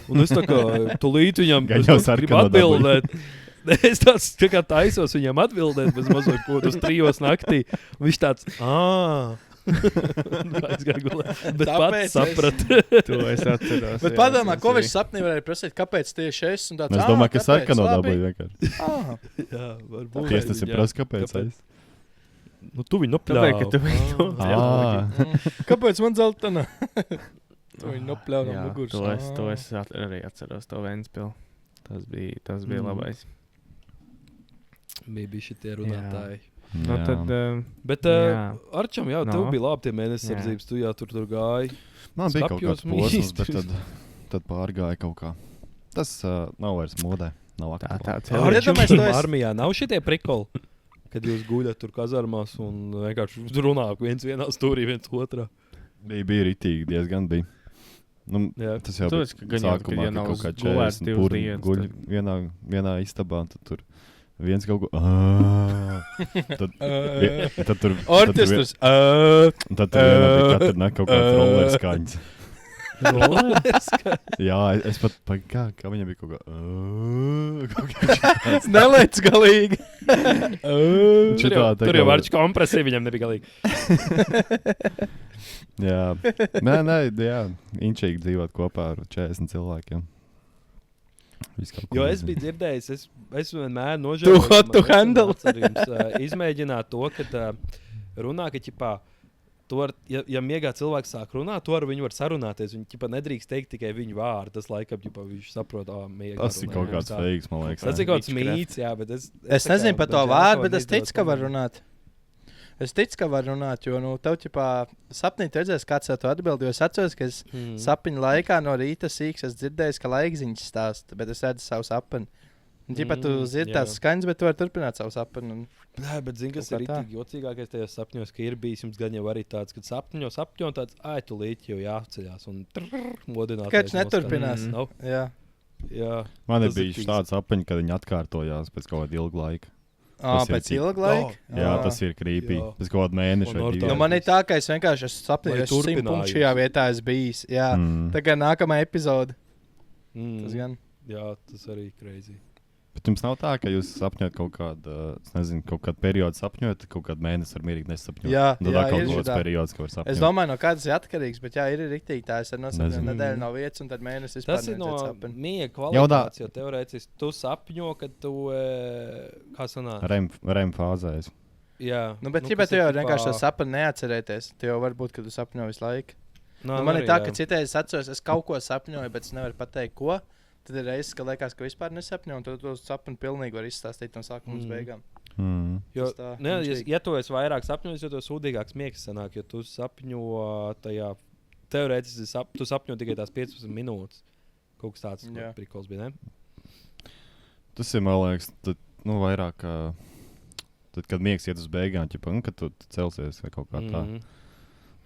Un es tā kā tulīt viņam gribu atbildēt. Es tā kā taisos viņam atbildēt, bez mazliet kaut uz 3 naktī. Un viņš tāds, aizgāja gulēt. Bet pats saprat. To es atceros. Bet padomā, ko viņš sapnī varēja prasīt, kāpēc tieši es? Un tāds, es domāju, ka sarkano dabūju vienkārši. Jā, varbūt. Tieši tas ir prasa, kāpēc es? Nu, tu viņu nopļāvi. Tāpēc, ka tu viņu nopļāvi. Kāpēc man zeltana? Tu viņu nopļāvi no muguras. To es arī atceros, to Ventspilu. Tas bija labais. Bija šitie runātāji. Nu, tad, bet Arčam, jā, tev bija labi tie mēnesis sardzības, tu jā, tur gāji. Man bija kaut kāds posms, bet tad pārgāja kaut kā. Tas nav vairs modē, nav aktuāli. Arčam armijā nav šitie prikoli, kad jūs guļat tur kazarmās un vienkārši runā viens vienā stūrī, viens otrā. Bija ritīgi, diezgan bija. Nu, tas jau bija sākumā, ka kaut kā 40 purni guļ vienā istabā, tad tur viens kaut ko... Tad tur... Orķestrs... Tad tur vienā bija katru ne kaut kāds roller skaņas. Jā, es pat... Kā viņam bija kaut kā... Nelēc galīgi. Tur jau Arčs kompresija viņam nebija galīgi. Jā. Nē, inčīgi dzīvot kopā ar 40 cilvēkiem. Jo es biju dzirdējis, es vienmēr nožēloju. Tu handle. Izmēģināt to, ka runā, ka ķipā, ja miegā cilvēks sāk runāt, to ar viņu var sarunāties. Viņi ķipā nedrīkst teikt tikai viņu vārdu. Tas laikam ķipā viņš saprot, miegā. Tas ir kaut kāds feiks, man liekas. Tas ir kaut kāds mīts, jā, bet es nezinu par to vārdu, bet es ticu, ka var runāt. Es ticu, ka var runāt, jo tev ķipā sapnī tu redzēsi, kāds tev to atbild, jo es atceros, ka es sapņu laikā no rīta sīks es dzirdēju, ka laikziņš stāsta, bet es redzu savu sapni. Un ķipā tu zirdi tās skaņas, bet tu vari turpināt savu sapni. Nē, bet zini, kas ir rītīgi jocīgākais tajos sapņos, ka ir bijis jums gan jau arī tāds, kad sapņo tāds, tu līdzi jau jāceļās un modināties. Kāds neturpinās. Jā. Man ir bijis tāds sapņi, kad viņi atkārtojās pēc kaut kāda ilga laika. Pēc ilga laika? Jā, tas ir creepy. Pēc kaut kāda mēneša vai 2. Man ir tā, ka es vienkārši sapņoju, es 100 punktu šajā vietā esmu bijis. Jā, tagad nākamā epizode. Tas gan. Jā, tas arī crazy. Bet jums nav tā, ka jūs sapņojat kaut kādu periodu sapņojat, kaut kādu mēnesi var mierīgi nesapņot. Jā, ir kāds periods, ka var sapņot. Es domāju, no kādas ir atkarīgs, bet jā, ir riktīgi tā. Es arī nosapņoju nedēļu no vietas un tad mēnesis vispār tas ir no sapni. miega kvalitātes, jo teorētiski tu sapņo, kad tu, kā sanāk? REM fāzēs. Jā. Bet tu jau vienkārši to sapni neatcerēties. Tu jau varbūt, ka tu sapņo visu laiku. Man ir tā, ka citreiz es atceros, es kaut ko sapņoju, bet es nevaru pateikt, ko. Tad ir reizes, ka liekas, ka vispār nesapņo, un tad to sapni pilnīgi var izstāstīt no sākuma līdz beigām. Jo, ja tu esi vairāk sapņojis, jo to sūdīgāks miegs sanāk, jo tu sapņo tajā, teorētiski tu sapņo tikai tās 15 minūtes. Kaut kas tāds prikols bija, ne? Tas ir, man liekas, tad, vairāk, tad, kad miegs iet uz beigām, ķipa, kad tu celsies vai kaut kā tā.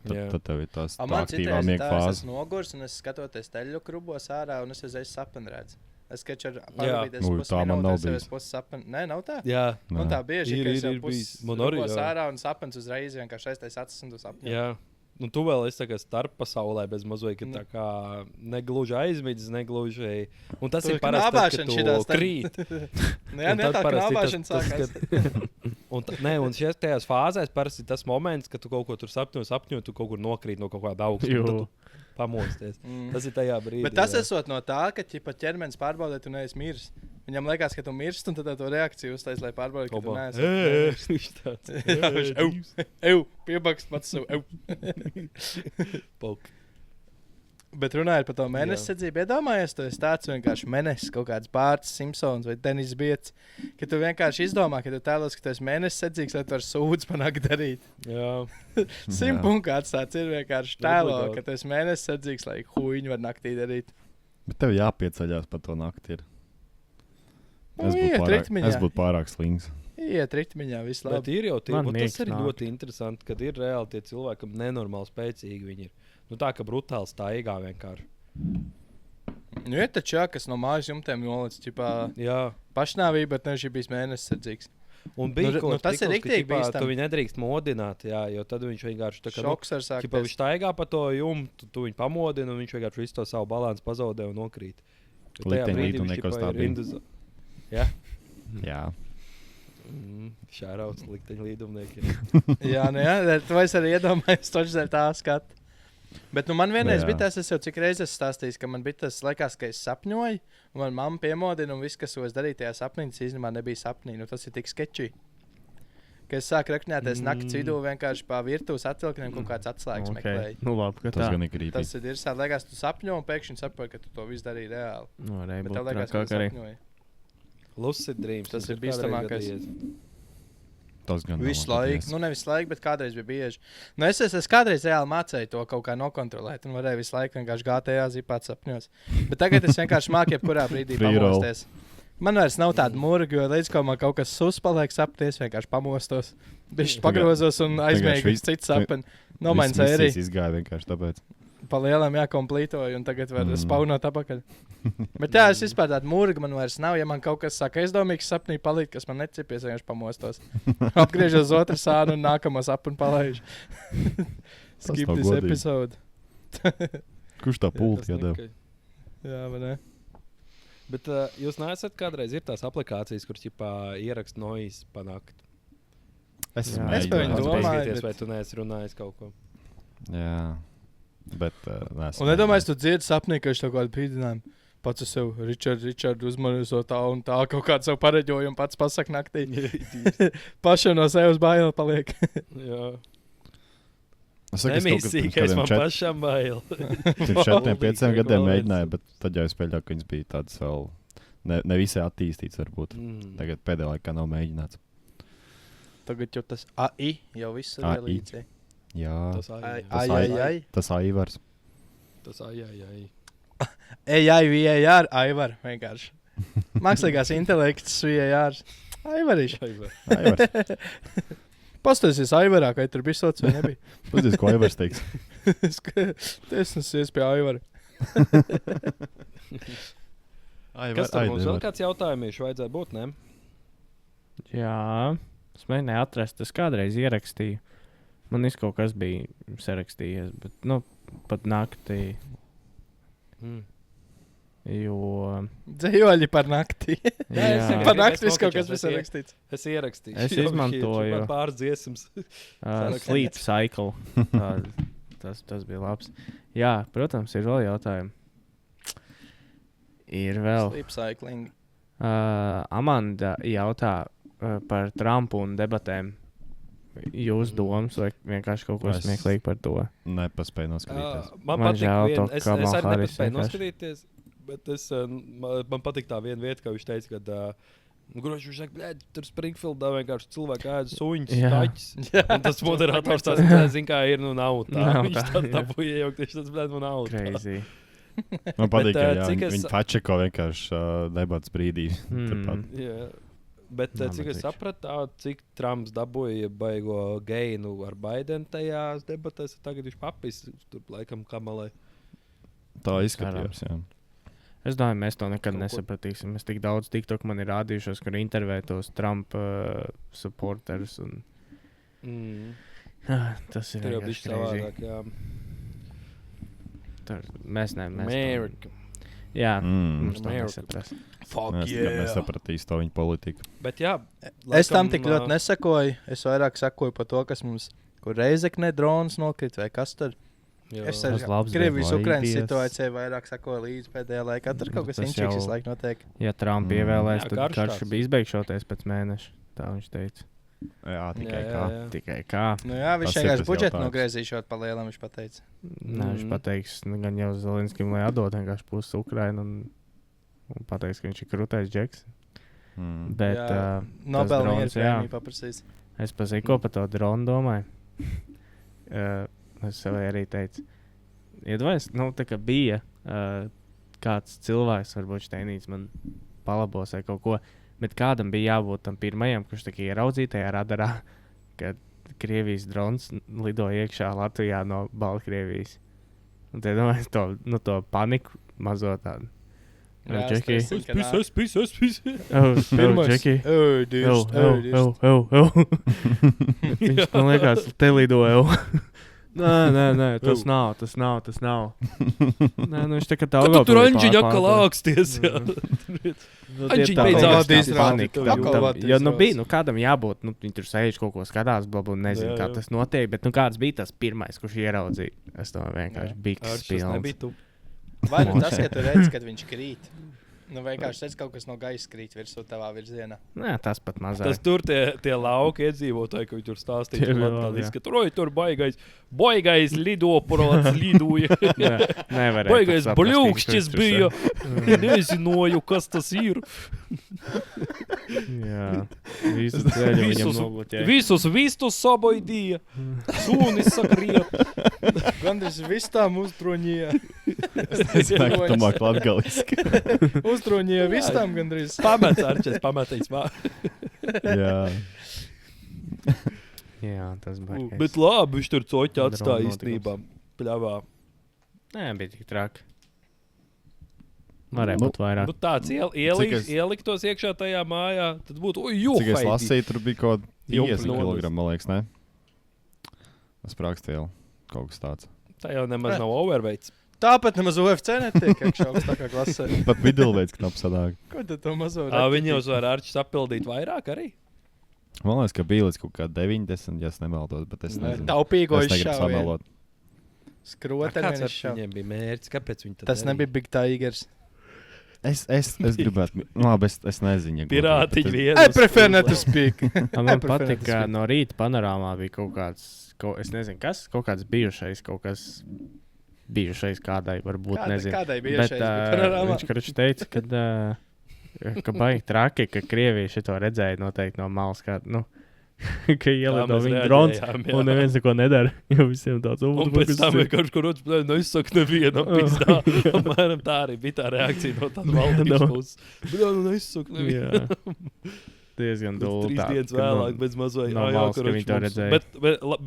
Tad tev ir tās tā aktīvā miega fāze. Es esmu nogurs un es skatoties teļu krubos ārā un es uzreiz sapni redzu. Es skaču ar pārbīties pusi sapni. Nē, nav tā? Jā. Un tā bieži, ka es jau pusi krubos ārā un sapnis uzreiz vienkārši aiztais acis un tu sapņo. Jā. Nu, tu vēl esi starp pasaulē bez mazliet, ka tā kā negluži aizmidzis, negluži... Un tas ir parasti, ka tu krīt. Jā, tā knābāšana sākās. Un tajās fāzēs parasti tas moments, ka tu kaut ko tur sapņo, tu kaut kur nokrīt no kaut kāda augsta. Pamosties. Tas ir tajā brīdī. Bet tas esot no tā, ka ķermenis pārbaudē, tu neesi miris. Viņam liekas, ka tu mirst, un tad to reakciju uztais, lai pārbaudītu, ka tu neesi. Viņš piebakst pats sev. Bet runājot par to mēnesi sedzību, iedomājies, tu esi tāds vienkārši mēnesis, kaut kāds Bārts Simpsons vai Denis Biets, ka tu vienkārši izdomā, ka tu tēlos, ka tu esi mēnesi sedzīgs, lai tu ar sūdz panāk darīt. Jā. 100 punkts tāds ir vienkārši tēlo, ka tu esi mēnesi sedzīgs, lai huīņu var naktī darīt. Bet tev jāpieceļās par to nakti ir. Es būtu pārāk slings. Iet ritmiņā, viss labi. Bet ir jau tas ir ļoti interesanti, kad ir reāli tie cilvēki, kam nenormāli spēcīgi viņi ir. Nu tā, ka brutāli staigā vienkārši. Nu ir taču kas no mājas jumtiem nolic, pašnāvība, bet nevis bijis mēnesis sedzīgs. Un bija tas ir riktīgi bīstami. Tu viņu nedrīkst modināt, jo tad viņš vienkārši tā kā... Šoks var sākties. Viņš staigā pa to jumtu, tu viņu pamodini, un viņš vienkārši visu to savu balansu pazaudē un nokrīt. Liteņlīdu nekos tā bija. Jā. Šārauts likteņlīdumnieki. Jā, to es arī iedomājos, toši dēļ tā skatu. Bet man vienreiz bija tas, es jau cik reizes stāstīju, ka man bija tas laikās, ka es sapņoju, un man mamma piemodina, un viss, kas es darīju tajā sapnī, tas īstenībā nebija sapnī. Nu, tas ir tik sketčī. Ka es sāku rakņāties nakts vidū vienkārši pa virtuves atvilkniem kaut kāds atslēgas meklēju. Nu labi, ka tas gan ir krīpīgi. Tas ir sād, liekas, tu sapņo un pēkšņi saproti, ka tu to visu darīji reāli. Nu, bet tev liekas, ka tu sapņoji. Lucid dreams. Tas ir bīstamākais. Tas gan visu laiku. Nu, nevis laiku, bet kādreiz bija bieži. Nu, es kādreiz reāli mācēju to kaut kā nokontrolēt. Un varēju visu laiku vienkārši GTA zipāt sapņos. Bet tagad es vienkārši māku jebkurā brīdī pamosties. Man vairs nav tāda murga, jo līdz ko man kaut kas suspaliek sapties, vienkārši pamostos. Bišķi pagrozos un aizmēju citu sapni. Nomaini sēriju. Viss izgāja vienkārši tāpēc. Pa lielam jākomplītoju un tagad var spaunot apakaļ. Bet jā, es vispār tādu murgu man vairs nav. Ja man kaut kas saka aizdomīgs sapnī palīd, kas man necipies, vienkārši pamostos. Apgriežos uz otru sānu un nākamo sapni palaižu. Skip this episode. Kurš tā pulti iedeva? Jā, vai ne? Bet jūs neesat kādreiz ir tās aplikācijas, kuras ierakst noise pa nakti? Es domāju, vai tu neesi runājis kaut ko? Jā. Bet nesmu. Un nedomāju, tu dziedi sapnī, ka viņš kaut kādu pīdinājumu pats uz sev, Richard uzmanīso tā un tā kaut kādu savu pareģojumu pats pasak naktī. Paša no sevis baila paliek. Jā. Nemīsīgi, ka es man pašam bail. Pirms 4-5 gadiem mēģināju, bet tad jau es pēļāju, ka viņas bija tādas vēl ne visai attīstītas varbūt. Tagad pēdējā laikā nav mēģināts. Tagad jau tas AI jau viss ir līdzīgi. Jā, tas Aivars. Tas ai. AI, Aivar, vienkārši. Mākslīgās intelekts, VAR. Aivariš. Aivars. Pastāsies Aivarā, ka tur bija sots vai nebija. Pastāsies, ko Aivars teiks. Es nesies pie Aivara. Kas tam mums vēl kāds jautājumieši vajadzēja būt, ne? Jā, es mēģināju atrast, es kādreiz ierakstīju. Man kaut kas bija sarakstījies, bet, pat naktī. Jo... Dzējoļi par naktī. Par naktī kaut kas bija sarakstīts. Es ierakstīju. Es izmantoju... Pāris dziesmas. Sleep Cycle. Tas bija labs. Jā, protams, ir vēl jautājumi. Ir vēl... Sleep Cycling. Amanda jautā par Trumpu un debatēm. Jūs domas vai vienkārši kaut ko smieklīgi par to? Nepaspēju noskatīties. Man patīk es arī nepaspēju noskatīties, bet man patīk tā viena vieta, ka viņš teica, ka viņš saka, bļēd, tur Springfieldā vienkārši cilvēki ēda suņus, kaķis. Un tas moderators tās zina, kā ir, nav tā. Viņš tā puja iejaukties, tas bļēd, nav tā. Crazy. Man patīk, Bet, ka cik viņi fačeko vienkārši debats brīdī. Jā. Bet cik es sapratu, cik Trumps dabūja baigo geinu ar Baidenu tajās debatēs, tagad viņš papis tur laikam Kamalai. Tā izskatījās, jā. Es domāju, mēs to nekad nesapratīsim. Es tik daudz TikTok man ir rādījušos, kur intervē tos Trump supporters. Tas ir jau bišķi savādāk, jā. Mēs Amerika. Jā, mums to nesaprast. Fuck yeah. Nesapratīs to viņa politiku. Bet jā. Es tam tik ļoti nesakoju. Es vairāk sakoju par to, kas mums, kur Reizekne drons nokrit vai kas tad. Es arī Krievijas Ukrainas situācijai vairāk sakoju līdz pēdējā laikā. Tur kaut kas inčiks visu laiku notiek. Ja Trump ievēlēs, tad karš bija izbeigšoties pēc mēneša. Tā viņš teica. Jā, tikai kā. Nu jā, viņš vienkārši budžetu nogriezīšot pa lielam, viņš pateica. Nē, viņš pateiks, gan jau Zelinskim, lai atdot vienkārši pusi Ukrainu un pateiks, ka viņš ir krūtais džeks. Bet Nobel mieru prēmiju paprasīs. Es pazīko par to dronu domāju. Es sev arī teicu, iedomājies, tā kā bija kāds cilvēks, varbūt Šteinīts man palabos vai kaut ko, bet kādam bija jābūt tam pirmajam, kurš tā kā ieraudzīja tajā radarā, kad Krievijas drons lido iekšā Latvijā no Baltkrievijas. Un te domājies to paniku mazo tādu. Džeki. Es. Džeki. Viņš man liekas, te lidoja. Nē, tas nav. Nē, viņš tā kā tā augā. Tur Anģiņa atkal āksties. Anģiņa beidzās panika. Jo bija, kādam jābūt, viņi tur sēž kaut ko skatās, nezinu, kā tas notiek, bet kāds bija tas pirmais, kurš ieraudzīja. Es to vienkārši biks pilns. Vai tas, ka tu redz, kad viņš krīt? Vienkārši redz, kaut kas no gaisa krīt virsū tavā virzienā. Nē, tas pat mazāk. Tas tur tie lauka iedzīvotāji, ka viņi tur stāstīja, ka tur baigais lidoparāts lidoja. Baigais bļūkšķis bija. Nezinoju, kas tas ir. Jā. Visu ceļu viņam nobloķēja. Visus sabaidīja. Sūnis sakriet. Gandrīz vistām uztroņīja. Es nāku tamāk latgaliski. Uztroņīja vistām gandrīz. Pamets, Arčes, pametīs vā. Jā, tas baigais. Bet labi, viņš tur coķi atstāja īstenībā. Pļavā. Nē, bija tik traki. Varēja būt vairāk. Tāds ieliktos iekšā tajā mājā, tad būtu Cik es lasīju, tur bija kaut 50 kg, man liekas, ne? Tas prākstieli, kaut kas tāds. Tā jau nemaz nav overweights. Tāpat nemaz UFC netiek iekšā augstākā klasē. Pat middleweights knap sanāk. Ko tad to mazo Viņi jau var Arčis appildīt vairāk arī? Man liekas, ka bija līdz kaut kā 90, ja es nemaldos, bet es nezinu. Taupīgo es negribu samelot. Skroteņi izšauja. Viņiem bija mērķis, kāpēc viņi tad Tas nebija Big Tigers. Es gribētu, labi, es nezinu. Pirātiņi vienus. I prefer not to speak. Man patīk, ka no rīta panorāmā bija kaut kāds, es nezinu kas, kaut kāds bijušais kādai, varbūt nezinu. Kādai bijušais panorāmā? Viņš karš teica, ka baigi traki, ka Krievija šito redzēja noteikti no malas, ka ielido viņa drons un neviens neko nedara, jo visiem tāds un pēc tam vienkārši, kur rodas, neizsaka nevienam pizdā. Apmēram tā arī bija tā reakcija no tāda valdības puses. Neizsaka nevienam. Diezgan dūl. 3 dienas vēlāk, bez mazai malas, ka viņi to redzēja.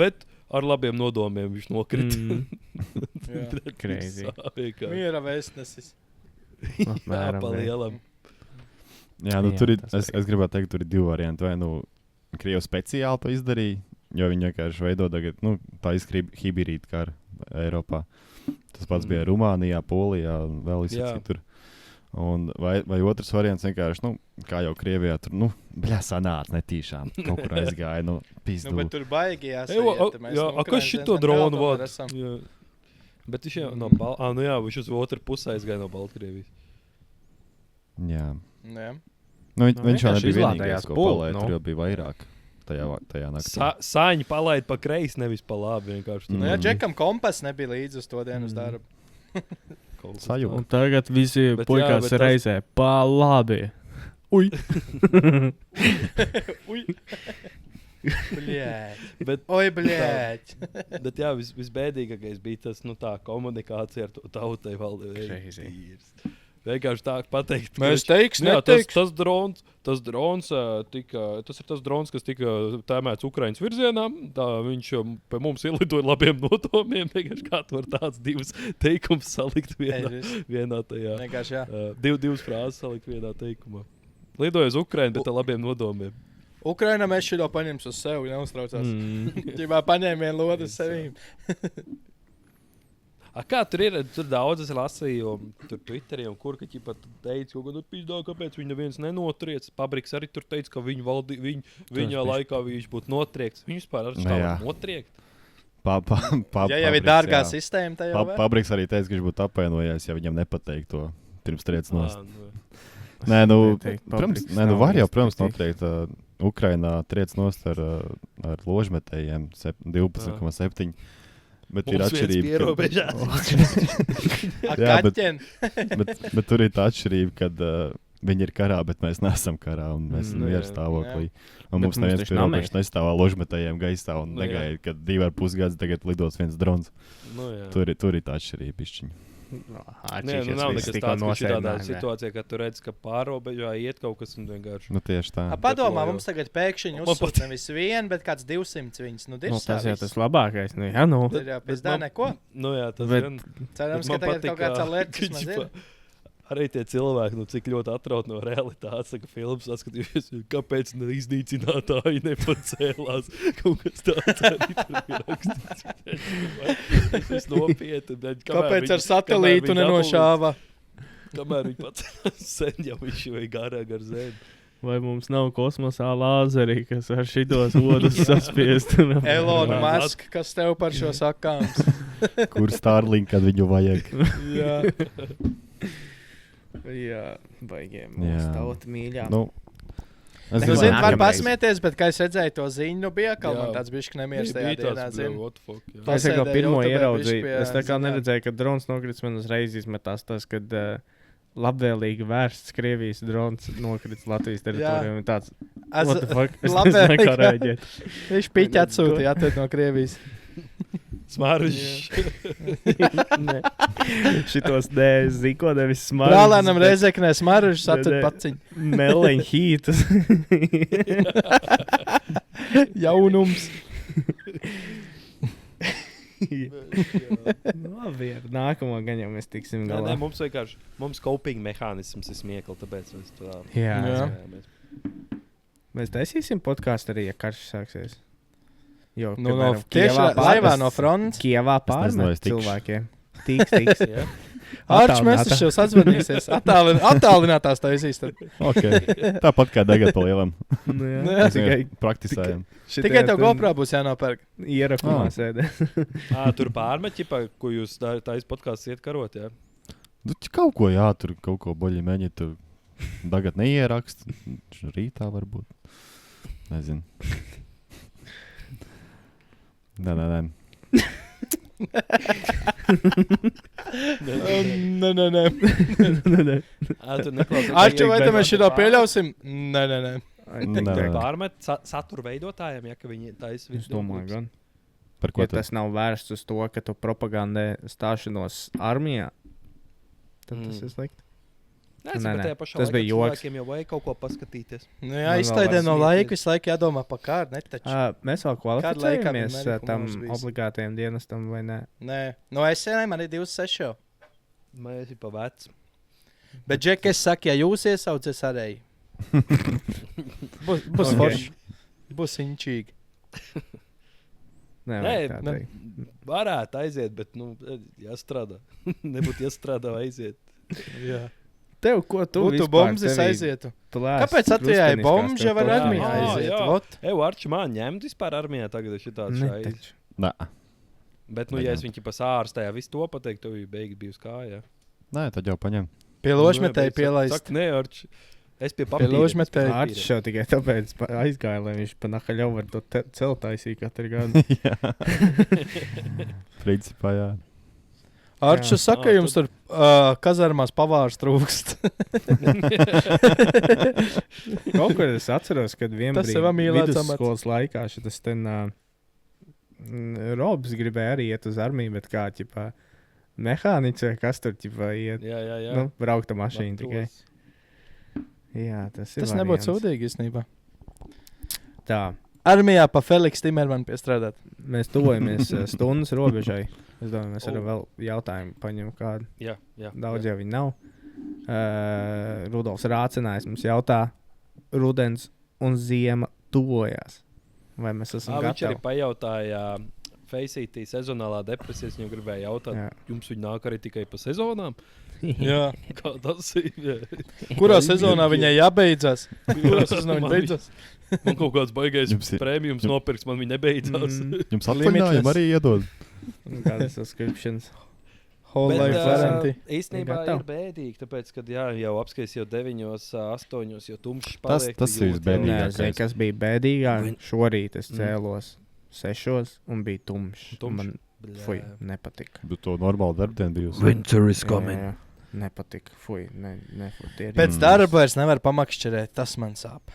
Bet ar labiem nodomiem viņš nokrit. Crazy. Miera vēstnesis. Jā, pa lielam. Jā, tur ir, es gribētu teikt, tur ir 2 varianti. Vai Krievi speciāli to izdarīja, jo viņi vienkārši veido tagad, tā hibirīta kara Eiropā. Tas pats bija Rumānijā, Polijā un vēl citur. Un vai otrs variants vienkārši, kā jau Krievijā, tur, sanāca netīšām, kaut kur aizgāja, pizdu. Bet tur baigi jāsajiet. Jā, kas šito dronu vada? Bet viņš jau no viņš uz otru pusē aizgāja no Baltkrievijas. Jā. Jā. Viņš jau nebija vienīgais, ko palaid, tur jau bija vairāk tajā naktī. Saņi palaid pa kreisi, nevis pa labi. Jā, Džekam kompas nebija līdzi uz to dienu uz darbu. Sajūta. Un tagad visi puikās reizē pa labi. Uj! Bļēt. Bet, Oi, bļēt. bet jā, visbēdīgākais bija tas, tā komunikācija ar to tautai valdību. Crazy. Vienkārši tā pateikt. Mēs teiks, jā, neteiks. tas drons, tas ir tas drons, kas tika tēmēts Ukrainas virzienā. Tā viņš pie mums ielidoja labiem nodomiem. Vienkārši kā tu var tāds divus teikumus salikt vienā tajā. Vienkārši, jā. Divas frāzes salikt vienā teikumā. Lidoja uz Ukrainu, bet ar labiem nodomiem. Ukraina mēs šito paņems uz sevi, neuztraucās. Ģibā paņēma vienu lodu uz sevīm. Kā tur ir? Tur daudz es lasīju, tur Twitterī un kur, ka ķipa teica, kaut kādā pizdā, kāpēc viņi neviens nenotriec. Pabriks arī tur teica, ka viņa laikā viņš būtu notriekts. Viņš vispār ar štāvu notriekt. Ja jau ir dārgā sistēma, tā jau Pabriks arī teica, ka viņš būtu apvainojies, ja viņam nepateiktu to pirms triec nost. Nē, var jau, protams, notriekt. Ukrainā triec nost ar ložmetējiem 12,7. Bet ir atšķirība. Jā, bet tur ir tā atšķirība, kad viņi ir karā, bet mēs neesam karā un mēs esam mieru stāvoklī. Un mums neviens pie robežas nestāvā ložmetējiem gaisā un negaida, kad 2,5 gadus tagad lidos viens drons. Tur ir tā atšķirība pišķiņa. Nav nekas tāds, ka tādā situācijā, kad tu redz, ka pārobežā iet kaut kas un vienkārši. Tieši tā. Padomā, mums tagad pēkšņi uzsūt nevis vienu, bet kāds 200 viņas. Tas jau tas labākais. Jā, Tur jau pēc tā neko. Tas gan. Cerams, ka tagad kaut kāds alertismas ir. Arī tie cilvēki, cik ļoti atraut no realitātes, ka filmas atskatījušies, kāpēc iznīcinātāji nepacēlās. Kaut kas tāds arī tur ir rakstīts. Tas nopietni. Kāpēc ar satelītu nenošāva? Kamēr viņi pacēlās sen, jau viņš jau ir garāk ar zemi. Vai mums nav kosmosā lāzeri, kas ar šitos vodus saspiest? Elon Musk, kas tev par šo sakāms? Kur Starlink, kad viņu vajag? Jā. Jā, baigiem. Mūsu tauta mīļā. Es zinu, var pasmieties, bet, kā es redzēju to ziņu, bija kaut man tāds bišķi nemieris tajā dienā. Es kā pirmo ieraudzīju. Es tā kā neredzēju, ka drons nokrits, man uzreiz izmetās tas, kad labvēlīgi vērsts Krievijas drons nokrits Latvijas teritorijā. Tāds, what the fuck? Es nezinu, kā rēģēt. Viņš piķi atsūtīja atvērt no Krievijas. Smaržs. Šitos ziko nevis smaržs. Brālēnam Reizeknē smaržs atver paciņu. Meleņ hītas. Jaunums. Labi, ar nākamo gan jau mēs tiksim galā. Mums vienkārši, coping mehānisms ir smiekli, tāpēc mēs tā. Jā. Mēs taisīsim podkāstu arī, ja karš sāksies. Jo, tieši laivā no frontes. Kievā pārmet cilvēkiem. Tiks. Arčs Mesešs atzvanīsies. Attālinātās taisīs. Tāpat kā tagad pa lielam. Tikai praktisējam. Tikai tev GoPro būs jānopērk. Ierakumā sēdē. Tur pārmet, ko jūs taisīs podkāsts iet karot, jā? Kaut ko, jā, tur kaut ko boļi mēģi. Tur tagad neierakst. Rītā varbūt. Nezinu. Nē. Arču, vai te mēs šito pieļausim? Nē. Pārmet satura veidotājiem, ja ka viņi taisa visu. Es domāju, gan. Par ko tas nav vērsts uz to, ka tu propagandē stāšanos armijā, tad tas ir slikti. Nē, tas bija joks. Cilvēkiem jau vajag kaut ko paskatīties. Jā, izklaidē no laika, visu laiku jādomā par kādu, netaču. Mēs vēl kvalificējamies tam obligātajam dienestam, vai ne? Nē, no SNA man ir 26 jau. Mēs ir pa vec. Bet, Džek, es saku, ja jūs iesaucies arī. Būs forši. Būs inčīgi. Nē, varētu aiziet, bet, jāstrādā. Nebūtu jāstrādā aiziet. Jā. Tev, ko tu būtu bombas aizietu? Kāpēc Latvijā ir bombas, ja var armijā aiziet? Arči, man ņemt vispār armijā tagad ir šitāds šais. Nē. Bet, ja es viņu sārstēju, visu to pateikt, tev beigi bija uz kājā. Nē, tad jau paņem. Pie ložmetēja pielaist. Saka, nē, Arči. Es pie papīra. Pie ložmetēja. Arči jau tikai tāpēc aizgāja, lai viņš pa Nahaļovu var to celtaisīt katru gadu. Jā. Principā, jā. Arčs saka, jums tur kazarmās pavārs trūkst. Kaut kur es atceros, kad Tas sev mīlēts amats. vidusskolas laikā šitas ten Robs gribēja arī iet uz armiju, bet kā, ķipā, mehāniķis vai kas tur, ķipā, iet, Jā. nu, braukta mašīna tikai. Jā, tas ir Tas nebūtu sūdīgi, īstenībā. Tā, Armijā pa Feliks Timermanu piestrādāt. mēs tuvojamies stundas robežai. Es domāju, mēs varam vēl jautājumu paņemt kādu. Jā. Daudz jau viņi nav. Rudolfs Rācinājs mums jautā, rudens un ziema tuvojās. Vai mēs esam Viņš arī gatavi? pajautāja Faceitī sezonālā depresijas, viņam gribēja jautāt, Jā. jums viņi nāk arī tikai pa sezonām? Jā. Kā tas ir? Kurā sezonā viņai jābeidzās? Kurā sezonā viņa beidzās? Man kaut kāds baigais Jums ir- prēmijums nopirks, man viņa nebeidzās. Jums atvaļinājumu arī iedod. Kādas subscriptions? Whole Bet, life warranty. īstenībā Gatav. ir bēdīgi, tāpēc, ka jau apskaties jau 9, 8, jau tumšs Tas- paliek. tas tu ir jūti, bēdīgi. Nē, zini, kas bija bēdīgāk? Viņ- Šorīt es cēlos 6 un bija tumšs. Tumšs. Man Bļā. fuj, nepatika. Bet to normālu darbdienu bijusi. Winter is Jā, nepatika. Fuj, nefuj. Pēc darba vairs nevar pamakšķerēt, tas man sāp.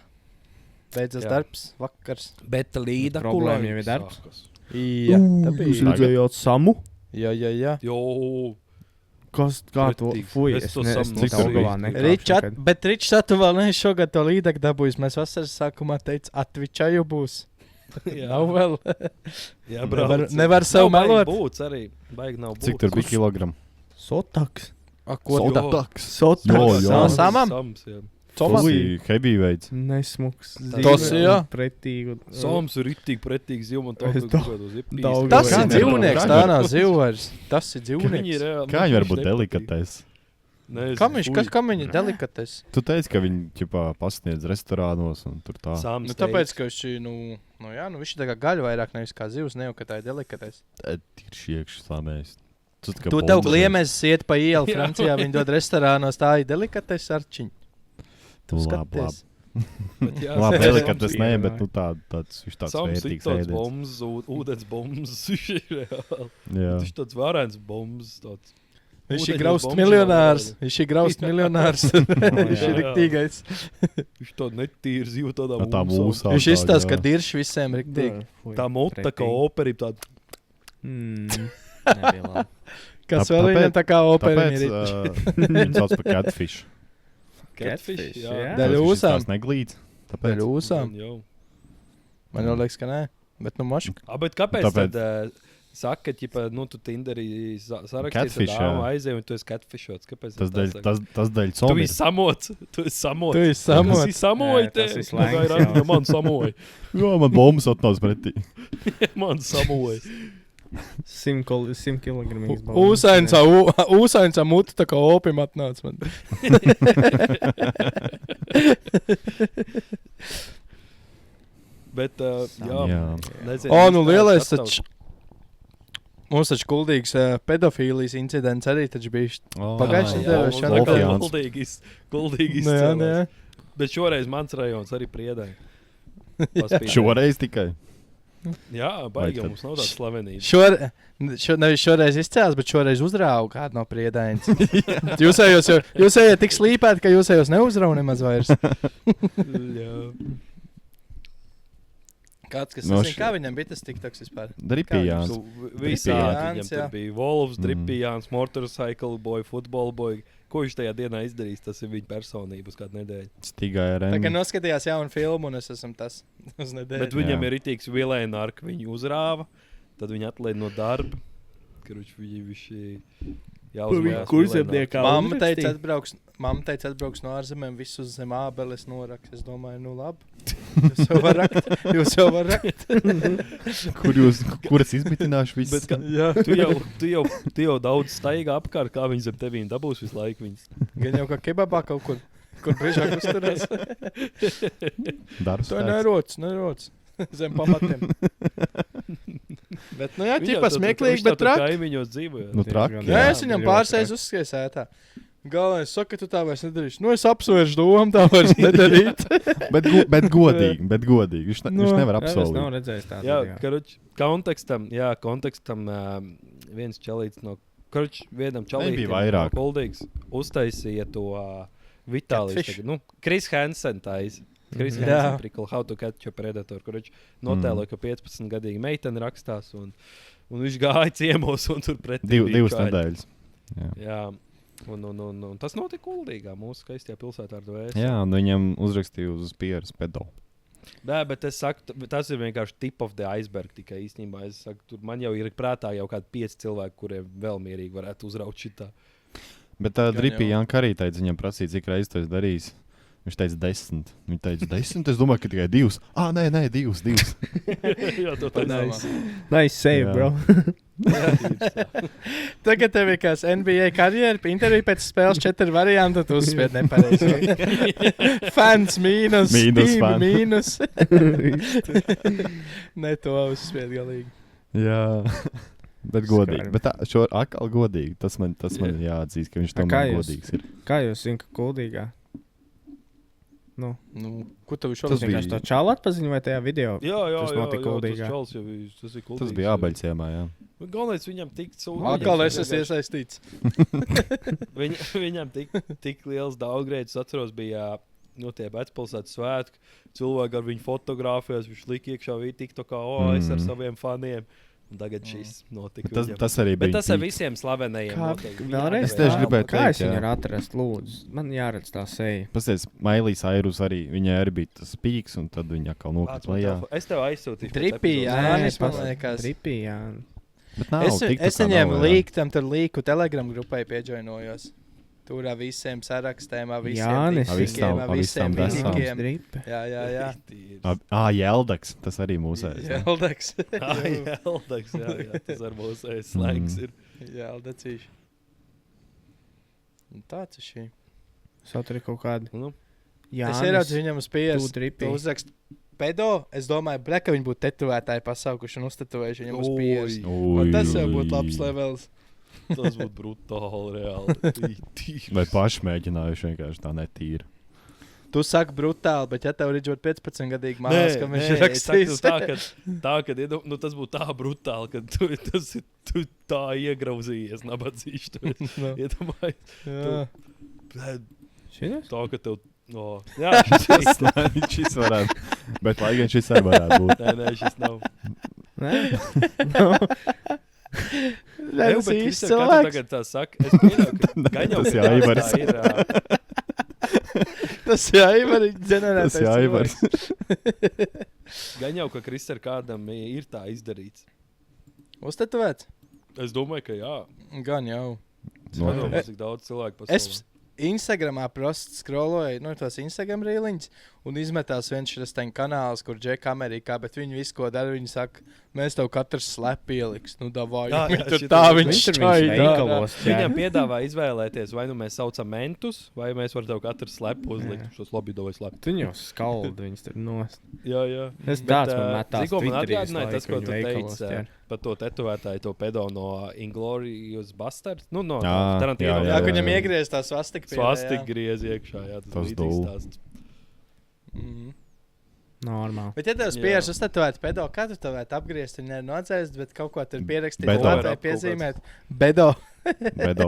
Beidzas Jā. darbs, vakars. Bet līda Problēma jau ir darbs. Jā, tā bija. redzējāt samu? Jā. Jo, Kā to? Pretīgs. Fuj, Es es to ne- es samu tik Daugavā nosūtīju. nekāpšu. Bet Ričs, tu vēl neesi šogad to līdekļu dabūjis. Mēs vasaras sākumā teicām, atvičaju būs. Nav vēl. Jā, Nevar sev melot. Būts arī. Baigi nav būt. Cik tur bija kilogramu? Sotaks. A, ko Soda. tā? Sotaks. Jo, jo. No samam? Sams, jā. Tomam? Tas bija heavyweights. Nesmuks. Tas ir, jā. Pretīgu. Sams ir rītīgi pretīgs zivs, un tā Es kā Tas ir Kā dzīvnieks, nevar- tā nav zivs. Tas ir Viņi dzīvnieks. ir reāli. Kā viņi var būt delikates? Kam viņa delikates? Tu teici, ka viņi ķipā pasniedz restorānos un tur tā. Sams Nu, tāpēc, ka viņš ir tā kā gaļa vairāk nevis kā zivs, ne jau ka tā ir delikates. Ir šiekšs samēst. Tu tev gliemēs iet pa ielu Francijā, viņi dod restorānos, tā ir delikates arčiņi. Tu skaties. Labi, delikates nē, bet nu tāds viņš tāds Sams ir vērtīgs tāds ēdiens. bombs, ūdens bombs. Viņš ir reāli. Jā. Viņš tāds varēns bombs. Tāds. Viņš ir Ūdeņos graust bombs miljonārs. jau Viņš ir graust miljonārs. Viņš ir Jā. riktīgais. Viņš tādu netīru zivu tādā Tā mūsā. Viņš izstāsta, ka dirš visiem riktīgi. Tā mota kā opera ir tāda. Kas vēl viņam tā kā opera Tāpēc ir? viņi sauc par catfish. Catfish, jā. Dēļ Tas ūsām. tās neglīts. Pēc Tāpēc. ūsām. Jau. Man jau liekas, ka nē. Bet nu mošk. Bet kāpēc Tāpēc- tad saka, ka tu Tinderī sarakstīsi Catfish, ar dāmu jā. aizēju un tu esi catfishots? Kāpēc? Tas tā dēļ, saka? tas dēļ Tu somijas. esi samots. Tu esi samots. Tu esi samots. Tu esi samots. Jā, tas ir slangs, Tā jā. ir man samoja. Jo, man bombas atnāca pretī. Man samoja. 100 kg. Ūsains amūta tā kā opim atnāca man. Bet, jā. Jā. Nezinu, O, nu viņš tā lielais sastāv- taču. Mums taču kuldīgs pedofīlijas incidents arī taču bija. Pagājušajā Jā, nedēļā mums šodien. tā kā Okeāns. Kuldīgi Nu jā, izcēlās. nu jā. Bet šoreiz mans rajons arī priedēja. Šoreiz tikai. Jā, Vai baigi, tad- mums nav tāds slavenības. Nevis šoreiz izcēlās, bet šoreiz uzrāva kādu no priedēņiem. Jūs ejat tik slīpēt, ka jūs ejat neuzrauga nemaz vairs. Jā. Kāds, kas No nezina, kā viņam bija tas tiktoks vispār? Dripījāns. Visādi Dripijāns, viņam tur jā. bija Wolves, Mm. Dripijāns, Motorcycle boy, Football boy. Ko viņš tajā dienā izdarīs, tas ir viņa personība uz kādu nedēļu. Stīgāja Tā kā ar noskatījās jaunu filmu, un es esmu tas uz Bet nedēļu. viņam Jā. ir itīgs vilēna, ka viņu uzrāva, tad viņi atlaida no darba. Viņš jāuzmanās. Kursēmniekā Mamma teica, atbrauks no ārzemēm, visus zem ābeles norakt. Es domāju, nu labi. Jūs jau varat rakt. kuras izmitināšu Bet visu. kā, tu jau daudz staigā apkārt, kā viņi zem tevīm dabūs visu laiku. Viņas. Gan jau kā kebabā kaut kur biežāk uzturēs. Darbs. To neroc. Zem pamatiem. Bet, nu jā, ķipa smieklīgi, bet traki. Kaimiņos dzīvoja. Nu, traki. Jā, es viņam pārsēju uzskies ētā. Galvenais saka, ka tu tā vairs nedarīsi. Nu, es apsvēršu domu, tā vairs nedarīt. bet godīgi. Viņš nevar Es nav apsolīt. redzējis tādu. Jā, kontekstam viens čelīts no Kurš vienam čalītam Nebija vairāk. Kuldīgs uztaisīja to Vitālijas. Catfish. Chris Hansen taisa. Chris Jā. Hansen prikla How to Catch a Predator, kurš notēloja, ka 15-gadīga meitene rakstās un viņš gāja ciemos un tur pretī bija Divas kaļi. nedēļas. Jā. Un tas notika Kuldīgā, mūsu skaistajā pilsētā ar dvēseli. Jā, un viņam uzrakstīja uz pieras pedo. Nē, bet es saku, tas ir vienkārši tip of the iceberg. Tikai īstenībā es saku, tur man jau ir prātā jau kādi 5 cilvēki, kuriem vēl mierīgi varētu uzraut šitā. Bet tā Dripī Janka arī teica, viņam prasīja, cik reizes to es darīju. Viņš teica 10. Viņa teica 10. Es domāju, ka tikai 2. Nē, 2. Jā, to tā Nice. Nice save, Jā. bro. Tagad tev ir kāds NBA karjeras, intervija pēc spēles 4 varianti, tu uzspied nepareizi. Fans mīnus, Mīnus team fan. mīnus. Ne to uzspied galīgi. Jā. Bet godīgi. Skarbi. Bet tā, šo atkal godīgi. Tas man ir jāatzīst, ka viņš kā tomēr jūs? godīgs ir. Kā jūs zināt, ka Kuldīgā? Nu, ko tev Tas šobrīd vienkārši to čālu atpaziņu vai tajā video? Jā, Tas notika Kuldīgā. tas čals jau ir- tas ir Kuldīgs. Tas bija Ābeļciemā, jā. Galvenais viņam tik Atkal es esmu iesaistīts. Viņam tik liels downgrades, atceros, bija tie vecpilsētas svētki. Cilvēki ar viņu fotografējās, viņš lika iekšā vītīgi to kā, es ar saviem faniem. Un tagad šis notika. viņam. Tas arī Bet bija. tas ar visiem slavenajiem notiek. Vēlreiz Es tieši gribēju kā es teikt, viņu jā. varu atrast, lūdzu? Man jāredz tā seja. Pasties, Mailijas Airus arī. Viņai arī bija tas pīks, un tad viņa atkal nokrita lejā. Es tev aizsūtīšu. pēc Tripī, epizodes. jā. Jānis, man liekas. Tripī, jā. Bet nav, Es TikTokā saņēmu nav, jā. līku, tur līku Telegram grupai pieģoinojos. Tur ar visiem sarakstiem, ar visiem Jānis. tiktikiem, ar Ar visiem visām desām. vīnikiem. Dripe. Jā. Jeldaks, tas arī mūsējais. jā. Jeldaks. Jeldaks, jā, tas ar mūsu slēgs ir. Jeldacīši. Tāds ir šī. Satur ir kaut kāda. Nu, Es ieraudzīju viņam uz pieres. Tu Dripī. Tu uzrakst pedo. Es domāju, ka viņi būtu tetovētāji pasaukuši un uztetovējuši viņam uz pieres. Un tas jau būtu labs levels. tas būtu brutāli, reāli. Vai paši mēģinājuši vienkārši tā netīri. Tu saki brutāli, bet ja tev ir 15-gadīgi mākslinieks, ka viņš ir es saku rakstījis. tas būtu tā brutāli, ka tu tā iegrauzījies nabadzīši. Nu, Iedomājies, jā. Šies? tā, ka tev... No, jā, šis Šis varētu. Bet lai gan šis arī varētu būt. nē, šis nav. Nē? Nē, Eju, tas bet ir viss, īsts kā tu cilvēks. tagad tā saka, es pieļauju, ka gan jau Tas ka ir tāds Aivars. tā ir, Tas ir Aivars ģenerētais Tas ir Aivars. cilvēks. gan jau, ka Kris ar kādam ir tā izdarīts. Uztetovēts? Es domāju, ka jā. Gan jau. Skatos, cik daudz cilvēku pasaulē. Es Instagramā prosti scrolloju, tos Instagram rīliņus, un izmetās viens šis kanāls, kur Džeka Amerikā, bet viņi visu, ko dara, viņi saka, mēs tev katrs slēp ieliks. Nu, davai. Jā, Viņi jā, tur šito tā es viņš Viņš tur šķai viņus dara. veikalos. Viņam piedāvā izvēlēties, vai nu mēs saucam mentus, vai mēs varam tev katru slepu uzlikt. Šos labi doju slepu. Tu jau skaldi viņus tur nost. Jā, jā. Es tāds man metās Ziko, man Twitterī atgādināja visu tas, ko laiku tu viņu veikalos teici ķer. par to tetovētāju, to pedo no Inglourious Bastards. Nu, no Jā, Tarantino. Jā, ka viņam iegriez tā svastika. Svastika griez iekšā, jā, tas Tas līdzīgs dūl. stāsts. Normāli. Bet, ja tev Jā. spiež uztetuvēt pedo, kā tu to varētu apgriezt, viņi nevar nocēst, bet kaut ko tur pierakstīt, Bedo. vai piezīmēt. Bedo. Bedo.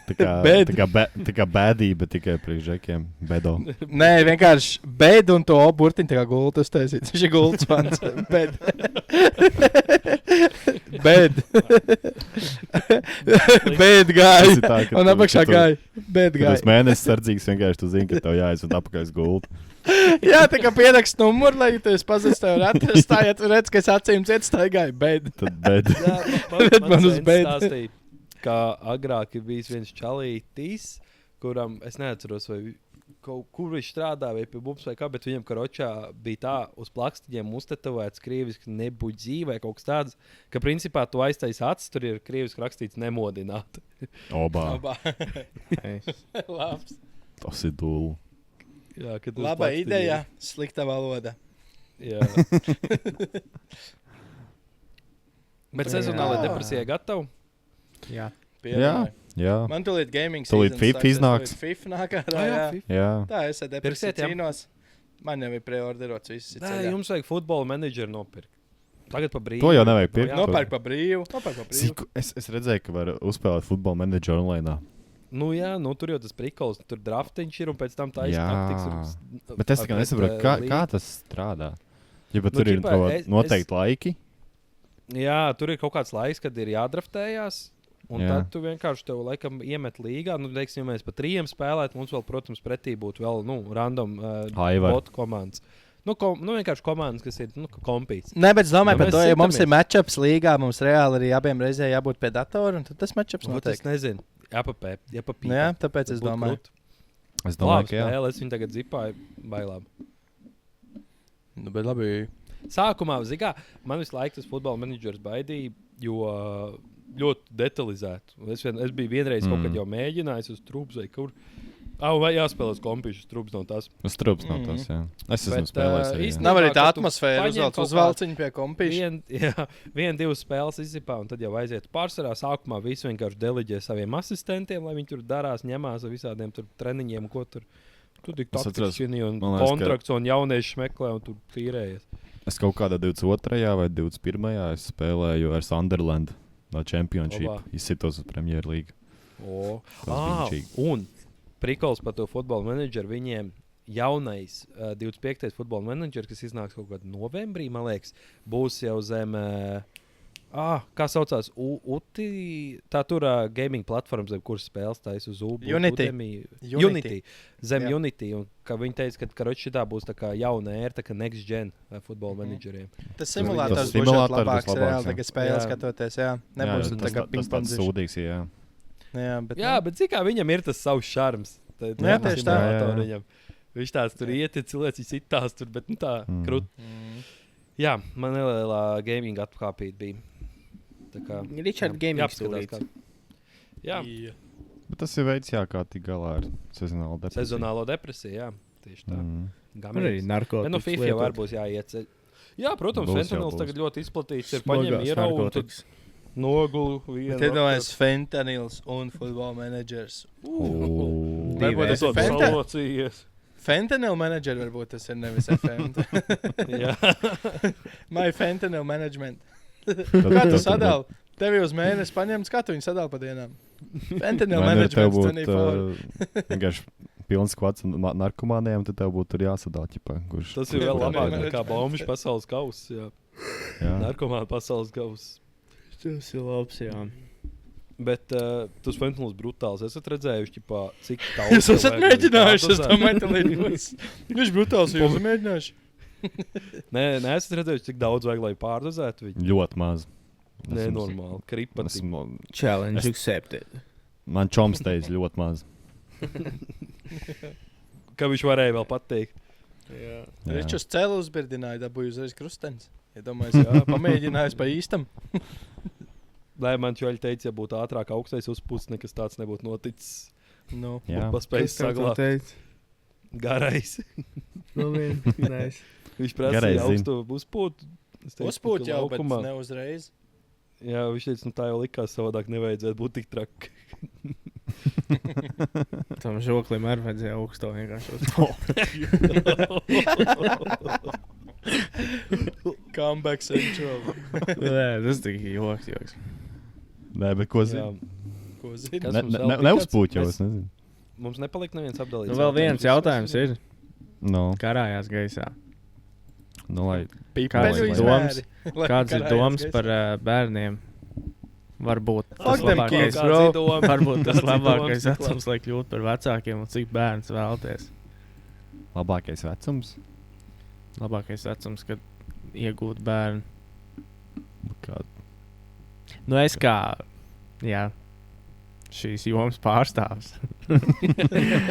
Tā kā bēdība tikai priekš žekiem. Bedo. Nē, vienkārši bēd un to burtiņu tā kā gultu uztaisīt. Viņš ir gults mans. Bēd. Bēd. Bēd gāja. Un apakšā gāja. Bēd Kad tas gāja. mēnesis sardzīgs, vienkārši tu zini, ka tev jāizved apakaļ uz gultu. Jā, tā kā pierakst numuru, lai tu esi pazudis, tev var atrast. Tā, ja tu redz, ka es acīm ciet staigāju. Bēd. Tad bed. Jā, Red man uz zēns bēdu. stāstīja, ka agrāk ir bijis viens čalītis, kuram es neatceros, vai kur viņš strādāja, vai pie mums vai kā, bet viņam karočā bija tā uz plakstiņiem uztetovēts krieviski nebudžī vai kaut kas tāds, ka principā tu aiztais acis, tur ir krieviski rakstīts nemodināt. Obā. Labā. Labs. Tas ir dūlu. Jā, kad uz Labā plakstiņiem. ideja, slikta valoda. Jā. Bet sezonālajā depresijā gatavu? Jā. Pievienoju. Jā. Man tūlīt gaming Tūlīt season FIFA sāksies, iznāks. tūlīt FIFA nāk ārā, jā. Jā. Tā, es ar depresiju Pirksiet, jā? cīnos. Man jau ir preorderots viss. ir Nē, ceļā. jums vajag futbola menedžeru nopirkt. Tagad pa brīvu. To jau nevajag pirkt. Nopērk pa brīvu. Es redzēju, ka var uzspēlēt futbola menedžeru online. Nu jā, tur jau tas prikols, tur draftiņš ir un pēc tam tā iztaktiks. Bet es tikai nesaprotu, kā tas strādā. Ja tur ir noteikti laiki. Jā, tur ir kaut kāds laiks, kad ir jādraftējās. Un tad tu vienkārši tev laikam iemet līgā. Nu, teiksim, ja mēs pa 3 spēlētu, mums vēl, protams, pretī būtu vēl random botu komandas. Nu, vienkārši komandas, kas ir kompīts. Nē, bet es domāju, par to, ja mums ir matchups līgā, mums reāli arī abiem reizē jābūt pie datora, un tad tas matchups notiek. Es nezinu. Jāpapīja. Nu, jā, tāpēc es domāju. Es domāju, ka jā. Es viņu tagad zipāju bailām. Nu, bet labi. Sākumā, man visu laiku tas futbola menedžers baidīja, jo ļoti detalizētu. Es biju vienreiz kaut kad jau mēģinājis uz trūps vai kur. Vai jāspēlē uz kompīšu, trūps nav tas. Uz trūps nav tas, jā. Es esmu spēlējis arī. Nav arī tā atmosfēra uz valciņu pie kompīšu. Viena, divas spēles izzipā, un tad jau aiziet pārsvarā. Sākumā visi vienkārši deliģē saviem asistentiem, lai viņi tur darās, ņemās ar visādiem tur treniņiem, ko tur. Tur tik taktiski vienī un kontrakts un jaunieši meklē un tur tīrējies. Es kaut kādā 22. vai 21. es spēlēju ar Sunderland no Championship. Izsitos uz Premier League. Un prikols par to futbola menedžeru, viņiem jaunais 25. futbola menedžers, kas iznāks kaut kādā novembrī, man liekas, būs jau zem, kā saucās, tā tur gaming platformas, zem kuras spēles taisa uz Unity. Zem Unity, un ka viņi teica, ka šitā būs tā kā jauna ēra, tā kā next gen futbola menedžeriem. Tas simulators būs labāks reāli, tagad spēles skatoties, jā. Nebūs tā kā ping-pongs sūdīgs, jā. Jā, bet cik kā viņam ir tas savs šarms. Jā, tieši tā. Viņš tāds tur iet, cilvēks citās tur, bet tā krūt. Jā, man nelielā gaming atkāpīt bija. Richard gaming stūlīt. Jā. Bet tas ir veids, kā tik galā ar sezonālo depresiju. Sezonālo depresiju, jā. Tieši tā. Man arī narkotikas. Nu, FIFA jau varbūt jāiet. Jā, protams, fentanils tagad ļoti izplatīts. Ir paņem ierau un tad nogulu vienu. Te domājas fentanils un futbola menedžers. Varbūt tas ir salocījies. Fentanyl manager varbūt tas ir nevis FM. Jā. My fentanyl management. Kā tu sadali? Tevi uz mēnesi paņemts, kā tu viņu sadali pa dienām? Fentanyl management 24. Vienkārši pilns skvats narkomāniem, tad tev būtu tur jāsadala. Tas ir vēl labāk nekā bombišu pasaules kauss. Narkomāna pasaules kauss. Tas ir labs, jā. Bet tas fentanyls brutāls. Esat redzējuši, cik daudz. Jūs esat mēģinājuši, es domāju, ka līdz. Viņš brutāls, jūs esat mēģinājuši. Nē, esat redzējuši, cik daudz vajag, lai pārdozētu viņu. Ļoti maz. Nē, normāli. Kripati. Challenge accepted. Man čoms teica ļoti maz. Ka viņš varēja vēl pateikt. Viņš uz celu uzbirdināja, dabūja uzreiz krustens. Iedomājies, pamēģinājis pa īstam. Lai man čoļi teica, ja būtu ātrāk augstais uzpūsts, nekas tāds nebūtu noticis. Paspējis saglāt. Garais. Viņš prasīja augstu uzpūtu. Uzpūt jau, bet ne uzreiz. Jā, viņš teica, tā jau likās savādāk nevajadzētu būt tik traki. Tam žoklim arī vajadzēja augsto vienkārši uzpūt. Comeback central. Nē, tas tikai joks. Nē, bet ko zini? Neuzpūt jau, es nezinu. Mums nepalika neviens apdalīts. Vēl viens jautājums ir. No. Karājās gaisā. Kāds ir domas par bērniem? Varbūt tas labākais vecums, lai kļūtu par vecākiem un cik bērns vēlties. Labākais vecums? Labākais vecums, kad iegūt bērnu. Kādu? Nu, es kā, šīs jomas pārstāvs.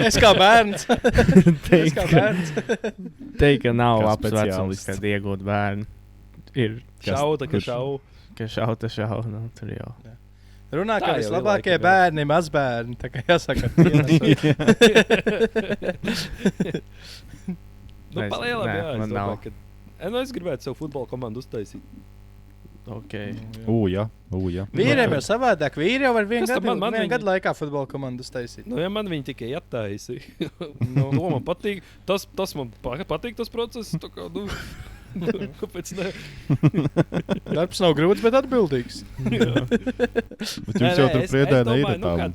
Es kā bērns. Teikt, ka nav labs vecums, kad iegūt bērnu. Ir šauta, ka šau. Ka šauta, nu, tur jau. Runā, ka vislabākie bērni, mazbērni, tā kā jāsaka. Palielam, jā, es domāju, ka es gribētu savu futbola komandu uztaisīt. Okay. Jā. Vīriem jau savādāk. Vīri jau var vienu gadu laikā futbola komandu uztaisīt. Nu, ja man viņi tikai attaisi. To man patīk. Tas man patīk, tas process. Tā kā, Kāpēc ne? Darbs nav grūts, bet atbildīgs. Bet jums jau tur priedēna ir tā.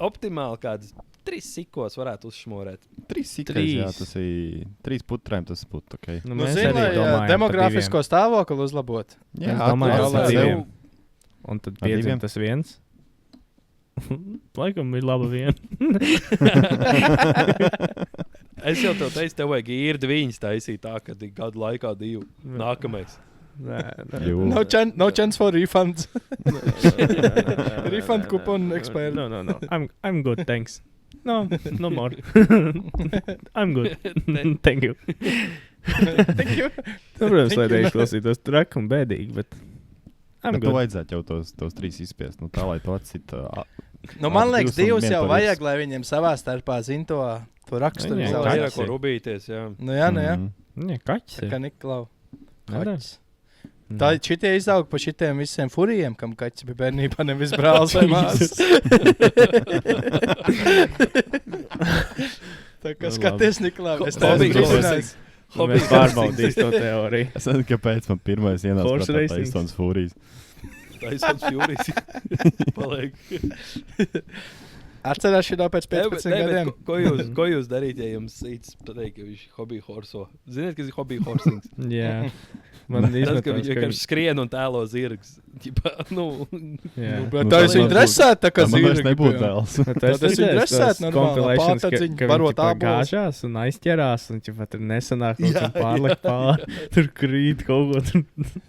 Optimāli kādas 3 sikos varētu uzšmorēt. 3 sikas, jā, tas ir 3 putrēm, tas būtu ok. Nu, zinu, lai demografisko stāvokli uzlabot. Jā, domāju, lai diviem. Un tad 5 tas viens. Laikam ir laba viena. Es jau tev teicu, tev vajag īrdi viņas taisīt tā, kad ir gadu laikā 2. Nākamais. No chance for refunds. Refund coupon expert. No. I'm good, thanks. No more. I'm good. Thank you. Thank you. Protams, lai te izklausītos traki un bēdīgi, bet I'm bet good. tu vajadzētu jau tos 3 izspiest, nu tā, lai tu atsit. Nu, man liekas, 2 jau vajag, lai viņiem savā starpā zin to raksturu. Jā, Tā ir, ko rubīties, jā. Nu jā. Jā, kaķis Tā ir. kā Niklau. Nedara. Kaķis. Tā šitie izaug pa šitiem visiem furijiem, kam kaķis bija bērnībā nevis brālis vai māsas. Tā kā skaties, Niklau. Es tev zinājis. Mēs pārbaudīs to teoriju. Es nezinu, kāpēc man pirmais ienāca Horse prātā racing. Tysons Fūrijs. Taisons Furijas. Paliek. Atcerās šī pēc 15 gadiem. Ko jūs darīt, ja jums īsts pateikt, ka viņš hobby horso? Ziniet, kas ir hobby horsings? Jā. Man Tas, ka izmetās, viņš vienkārši skrien un tēlo zirgs. Ģipā, Jā. Bet tā es interesētu, tā kā Man vairs zirgi. nebūtu dēls. Tad es viņu resētu normāli, pātadziņu, barot ābols. Gāžās un aizķerās, un ķipa tur nesanāk kaut kā pārlikt pāri. Tur krīt kaut ko,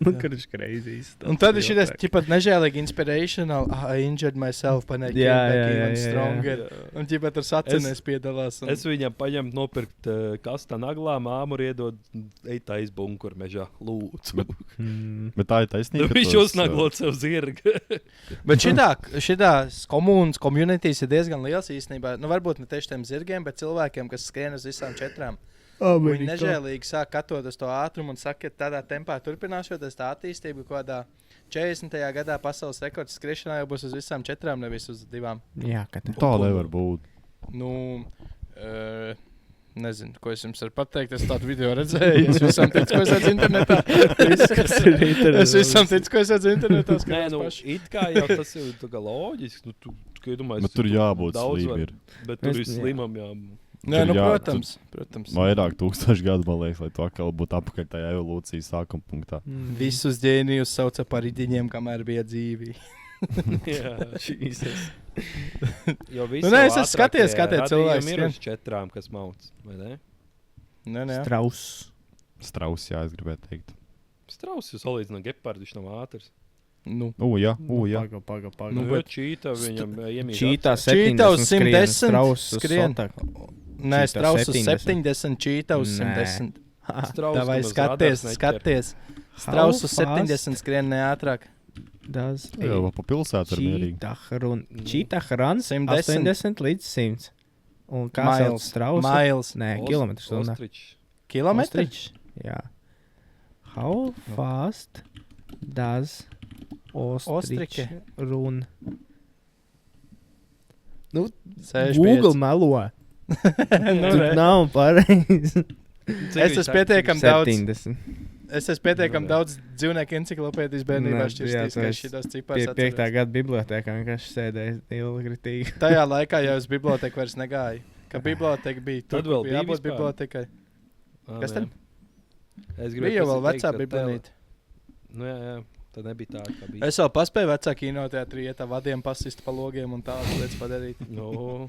tur karš kreizīs. Un tad ir šitas, ķipat, nežēlīgi inspirational, I injured myself, but I came back even stronger. Un ķipat tur sacenēs piedalās. Es viņam paņemt nopirkt kasta naglā, māmu iedod, ej tais bunkur mežā, lūdzu. Bet tā ir taisnība. Viņš uznaglot sev zirgu. Bet šitās komunas, communities ir diezgan liels īstenībā. Nu, varbūt ne tieši tiem zirgiem, bet cilvēkiem, kas skrien uz visām 4. Viņi nežēlīgi sāk katot uz to ātrumu un saka, ka tādā tempā turpināšoties tā attīstība, kādā 40. gadā pasaules rekords skriešanā jau būs uz visām 4, nevis uz 2. Jā, ka Tā nevar būt. Nu, nezinu, ko es jums varu pateikt. Es tādu video redzēju. Es visam ticu, ko es redzu internetā. Es visam ticu, ko es redzu internetā. Nē, nu, it kā jau tas ir tā kā loģiski. Nu, Bet tur jābūt slimam. Bet tur ir slimam jābūt. Nē, nu, protams. Vairāk 1000 gadu, man liekas, lai to atkal būtu apakaļ tajā evolūcijas sākuma punktā. Visus ģēnijus sauca par idiņiem, kamēr bija dzīvi. Jā, šīs. Jo Nu, nē, es skaties, kā tie cilvēki ir uz skrien. 4, kas mauc, vai ne? Nē. Strauss, jā, es gribētu teikt. Strauss jau salīdzina gepardu, viņš nav ātrs. Nu. Jā. Paga. Nu, bet čīta viņam iemīļ. Čītā Čīta uz 70 110 skrien. Nē, Čīta strauss uz 70. 70, čīta uz 110. Strauss Davai, nemaz radars skaties. Strauss uz 70 skrien neātrāk. Jā, pa pilsētu ir mierīgi. Čīta runs 80 līdz 100. Un kā sauc strausu? Miles. Nē, kilometrus stundā. Kilometri? Jā. How fast does ostrich run? Nu, 65. Google melo. Tur nav pareizi. Es esmu pietiekami daudz. 70. Es esmu pietiekami daudz dzīvnieku enciklopēdijas bērnībā šķirstījis, ka šitās cipars 5. gada bibliotēkā vienkārši sēdēja ilgritīgi. Tajā laikā jau uz biblioteku vairs negāju. Ka biblioteka bija. Tad Tur vēl bija bija jābūt vispār? bibliotekai. Kas tad? Es Bija jau vēl vecā biblionīte. Nu jā, tad nebija tā, kā bija. Es vēl paspēju vecā kinoteātrī iet ar vadiem pasist pa logiem un tādas lietas padarīt. Nu,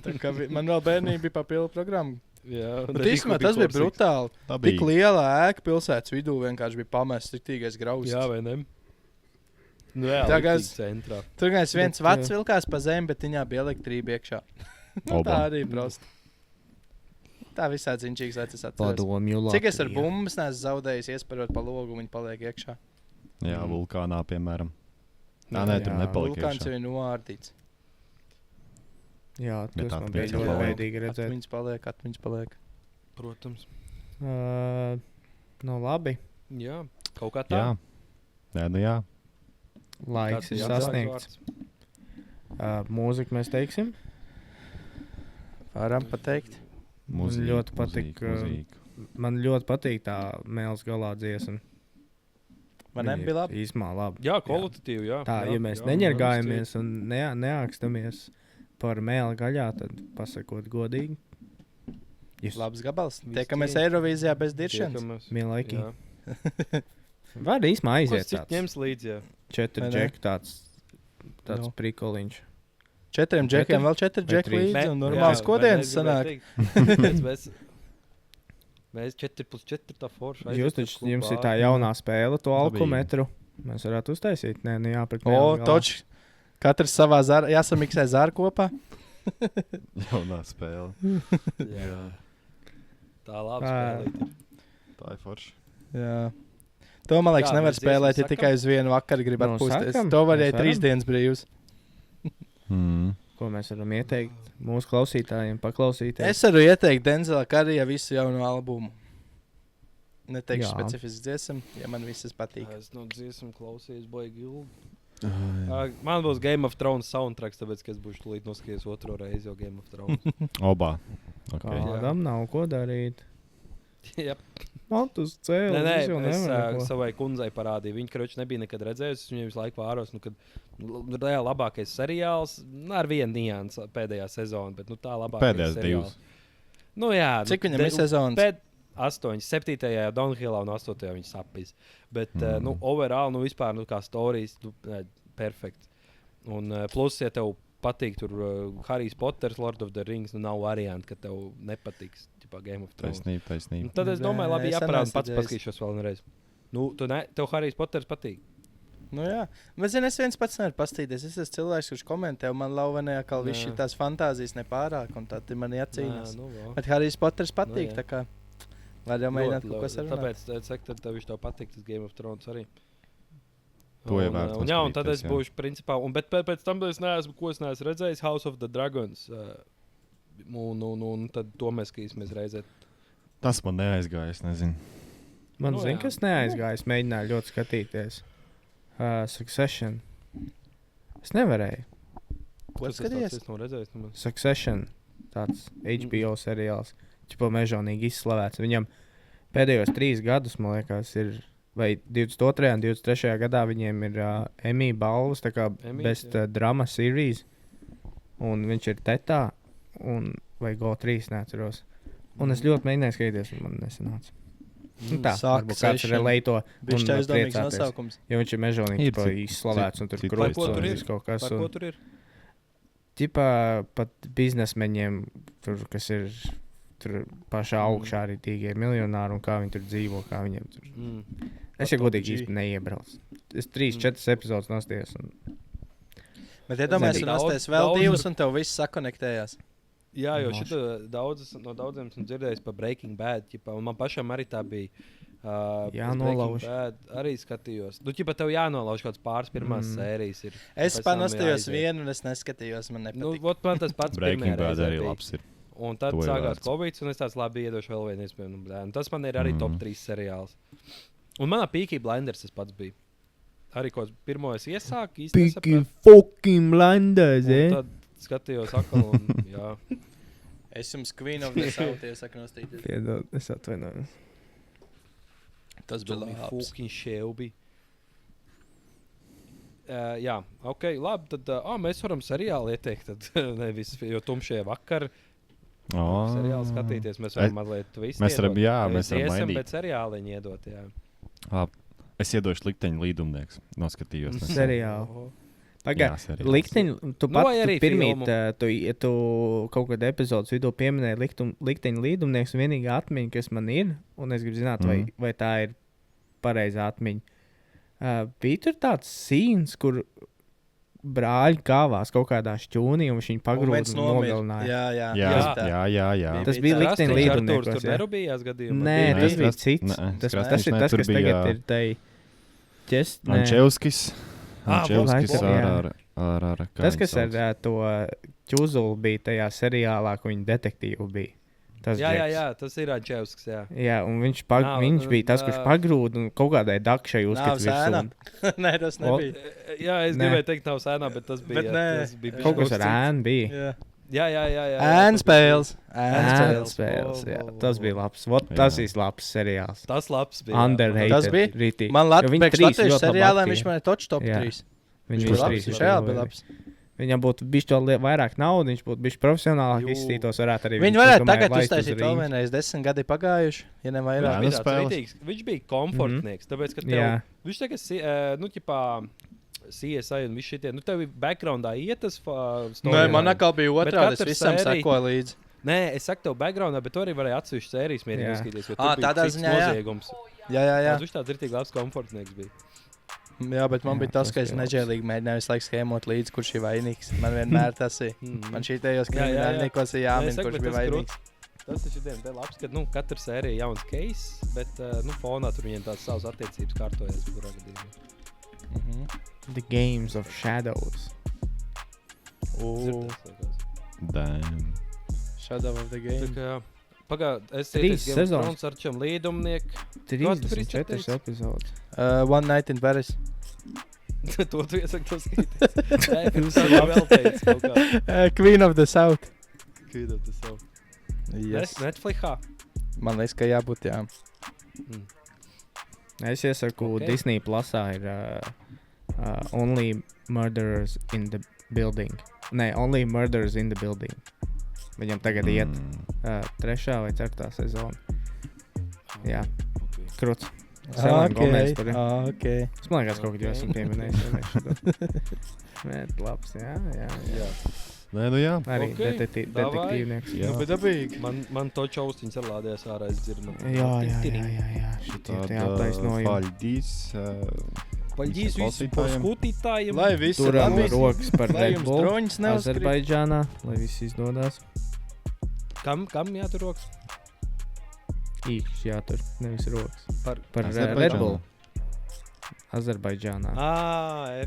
Tā kā man vēl bērnība bija papildu programma. jā. Bet īstenībā tas bija brutāli. Tā Tik bija. liela ēka pilsētas vidū vienkārši bija pamests riktīgais grauds. Jā, vai ne? Nu jā, Tagad- liktīgi centrā. Tur gan viens Bet, vats vilkās pa zemi, bet viņā bija elektrība iekšā. Nu, tā arī prosta. Tā visādi zinčīgs vecs es atceros. Padomju Latvija. Cik es ar bumbas neesmu zaudējis, iesparot pa logu, viņi paliek iekšā. Jā, vulkānā, piemēram. Nē, tur Jā, nepalika Vulkāns iekšā. jau ir noārdīts. Jā, Bet tas tā man bija bija ļoti labā. bēdīgi redzēt. Atmiņas paliek. Protams. Nu labi, Jā, kaut kā tā. Jā. Nē, nu jā. laiks ir sasniegts. Mūziku mēs teiksim. Varam pateikt. Mūzika, ļoti patīk, mūzika. Man ļoti patīk tā mēls galā dziesma. Man nebija labi. Īsumā labi. Jā, kvalitatīvi, jā. Tā, ja mēs neņergājamies un neākstamies par mēli gaļā, tad pasakot godīgi. Labs gabals. Tiekamies Eirovīzijā bez diršanas. Mielaiki. Jā. Var īsumā Ko aiziet cits tāds. ņems līdzi, jā. 4 Vai ne? džeki tāds Nu. prikoliņš. 4 džekiem, vēl 4 Vai džeki trīs? līdzi un normāls kodienis sanāk. Mēs 4+4 tā forša. Jūs taču, jums ir tā jaunā spēle, to alkometru. Mēs varētu uztaisīt. Nē, nu jāpret O, mēli galā. toč. Katrs savā zara, jāsamiksē zāru kopā. Jaunā spēle. Jā. Tā labi Ā. spēlīt. Tā ir forša. Jā. To, man liekas, Jā, nevar mēs spēlēt, ja dziesmu tikai uz vienu vakaru grib Nu, atpūsties. sakam, To var, ja mēs 3 varam. dienas brīvs. Ko mēs varam ieteikt mūsu klausītājiem paklausīties? Es varu ieteikt Denzela Karija visu jaunu albumu. Neteikšu Jā. specifisku dziesmu, ja man visas patīk. Es no dziesmu klausījos baigi ilgi. Man būs Game of Thrones soundtracks, tāpēc, ka es būšu tūlīt noskaties otro reizi jau Game of Thrones. Obā. Okay. Kādam nav ko darīt. Jep. Man tas cēlās. Nē, jau es nevaru neko. savai kundzei parādīju. Viņa kroči nebija nekad redzējusi. Es viņai visu laiku vāros. Reāli labākais seriāls. Ar vienu niansu pēdējā sezonā, bet tā labākais Pēdējās seriāls. divas. Nu, jā, Cik viņam ir sezonas? Pēc 8, 7. Downhillā un 8. viņš sapīs. Bet, overall, vispār, kā storijas, perfekts. Un plus, ja tev patīk tur Harijs Potters, Lord of the Rings, nav varianti, ka tev nepatiks ķipā, Game of Thrones. Taisnība. Tad es domāju, labi, Es jāparāda, neesmu pats redzējis. paskatīšos vēl vienreiz. Tev Harijs Potters patīk. Nu, jā, bet zini, es viens pats nevaru pastīties. Es esmu cilvēks, kurš komentē, un man lauvenē, ka Jā. viss tās fantāzijas nepārāk, un tad man jācīnās. Nē, Bet Harijs Potters patīk, jā. tā kā var jau mēģināt kaut ko sarunāt. Tāpēc es saku, tad tev viņš tev patīk, tas Game of Thrones arī. To jau vērts un, jā, un tad paskatīties, es jā. būšu principā, bet pēc tam es neesmu redzējis House of the Dragons. Un tad to mēs skatīsimies reizē. Tas man neaizgāja, es nezinu. Man Nu, zina, jā. kas neaizgāja. Es mēģināju ļoti skatīties. Succession. Es nevarēju. Ko skaties? Es nav redzējis. Nemaz. Succession. Tāds HBO seriāls. Čipo mežonīgi izslavēts. Viņam pēdējos 3 gadus, man liekas, ir. Vai 22. un 23. gadā viņiem ir Emmy balvas, tā kā Emmys, best jā. drama series. Un viņš ir tetā. Vai GO3, neatceros. Un es ļoti mēģināju skatīties, un man nesanāca. Nu, tā, varbūt kāds Succession. relēto. Viņš un tā izdomīgs priecāties. nosaukums. Jo viņš ir mežonīgi Ir ķipa, cik- izslavēts un tur cik- krūtis Par ko tur un ir? viss kaut kas. Par ko Un, tur ir? ķipā, pat biznesmeņiem, tur, kas ir tur pašā augšā arī tīgie miljonāri un kā viņi tur dzīvo, kā viņiem tur. Es jau godīgi īsti neiebraucu. Es 3-4 epizodes nostājos. Un... Bet iedomājieties, Nebija. un asties vēl Daudz- divas, un tev viss sakonektējās. Jā, jo Moši. no daudziem esmu dzirdējis par Breaking Bad. Ķipa, un man pašam arī tā bija. Jānolauž. Arī skatījos. Ķipa, tev jānolauž kaut kāds pāris pirmās sērijas. Ir, Es pēc tam panostījos jāaiziet. vienu, un es neskatījos, man nepatīk. Man tas pats Breaking pirmajā Bad reizē arī bija. labs ir. Un tad To ir sākās vērts. Covid, un es tāds labi iedošu vēl vienu iespēju. Nu, blē, un tas man ir arī top 3 seriāls. Un manā Peaky Blinders tas pats bija. Arī ko pirmo es iesāku, īsti nesapratu. fucking blinders, Un tad skatījos atkal, un jā. Es jums Queen of the South iesaku nostīties. Piedod, es atvainojos. Tas bija Tommy labs. fucking Shelby. Jā, ok, labi. Tad mēs varam seriālu ieteikt. Tad, nevis, jo tumšie vakar seriālu skatīties. Mēs varam mazliet visu. Mēs varam, jā, mēs varam iesim, mainīt. bet seriāliņu iedot, jā. Labi. Es iedošu likteņu līdumnieks. Noskatījos. nesen. Seriālu. Pagaid, Jā, seriāls. likteņi, tu Nu, pat vai arī pirmīt, filmu. tu kaut kādā epizodes vidū pieminēji likteņu līdumnieks, un vienīgā atmiņa, kas man ir, un es gribu zināt, vai tā ir pareizā atmiņa. Bija tur tāds sīns, kur brāļi kāvās kaut kādā šķūnī, un viņš viņu pagrūda un nogalināja. Jā. Jā. Tas bija likteņu Krastīgs līdumniekos, Artūrs tur jā. nerūpījās gadījumā. Nē, Nē, tas bija tas- cits. nē, Tas Krastīgs, ir nē, tas, tur kas bija- tagad ir tai ķest. nē. Ančevskis. Ančevskis laikam, jā. ar kā Tas, viņu kas sauc? ar to ķuzulu bija tajā seriālā, ko viņa detektīvu bija. Tas Jā, džeks. tas ir Ančevskis, jā. Jā, un viņš Nav, bija tas, kurš pagrūda un kaut kādai dakšai Nav sēna. uzskatīt. Nē, tas nebija. Jā, es Nē. gribēju teikt, nav sēnā, bet tas bija. Bet nē. Tas bija Kaut kas ar ēnu bija. Jā. Jā. Ēnu spēles. Spēles, jā. Tas bija labs. Tas ir labs seriāls. Tas labs bija. Underrated. Tas bija. Rītī. Man viņi Latvijas trīs latviešu ļoti labi seriāliem aktīvi. viņš man ir top Jā. 3. Viņš Viņš bija bija labs, trīs. viņš reāli bija labs. Viņam būtu bijis vairāk naudas, viņš būtu bijis profesionālāk izstītos, varētu arī Viņi varētu tagad uztaisīt vēl vienreiz 10 gadi pagājuši, ja ne vairāk. Viņš bija komfortnieks, tāpēc, ka tev, viņš tagad, nu, ķipā, CSI un viss šitie, nu, tev bija backgroundā ietas Nē, man atkal bija otrādi, es visam sako līdzi. Nē, es saku tev backgroundā, bet tu arī varēja atsevišķi sērijas mierīgi skatīties, jo tur bija tādā cits ziņā, jā. noziegums. Jā. Viņš tāds ritīgi labs komfortnieks bija. Jā, bet man bija tas, ka es nežēlīgi mēģināju visu laiku schēmot līdzi, kurš ir vainīgs. Man vienmēr tas ir. Man šītajos kriminālniekos ir jāmin, kurš bija vainīgs. Tas ir šitiem te labs, ka, nu, katra sērija ir jauns case, bet, nu, fonā tur viņiem tāds savas attiecības kārtojas, kurā gadījumā. The Games of Shadows. Damn. Shadow of the Game. Pagād, es 3 sezonas ar čiem līdumnieku. 34 epizodes. One Night in Paris. To tu iesaki to skatīties. Nē, pirms tam vēl teicu kaut kā. Queen of the South. Queen of the South. Yes. Netflixā. Man liekas, ka jābūt, jā. Es iesaku, Disney Plusā ir Only Murderers in the Building. Nē, Only Murderers in the Building. Viņam tagad iet 3. vai 4. sezona. Jā, krūts. Okay. Es man liekas, kaut kad jau esmu pieminējis. Bet labs, jā. Nē, nu jā. Arī detektīvnieks. Jā, bet dabīgi. Man to čaustiņas ar lādījās ārā, es dzirdu. Jā. Šitie te attaisnojumi. Paļģīs visu skatītājiem. Lai visi Turam rokas par Lai Red jums Bull. droņas neuzkrīt. Azerbaidžānā, lai viss izdodas. Kam jātur rokas? Īkšķi jātur, nevis rokas. Par Red Bull. Azerbaidžānā.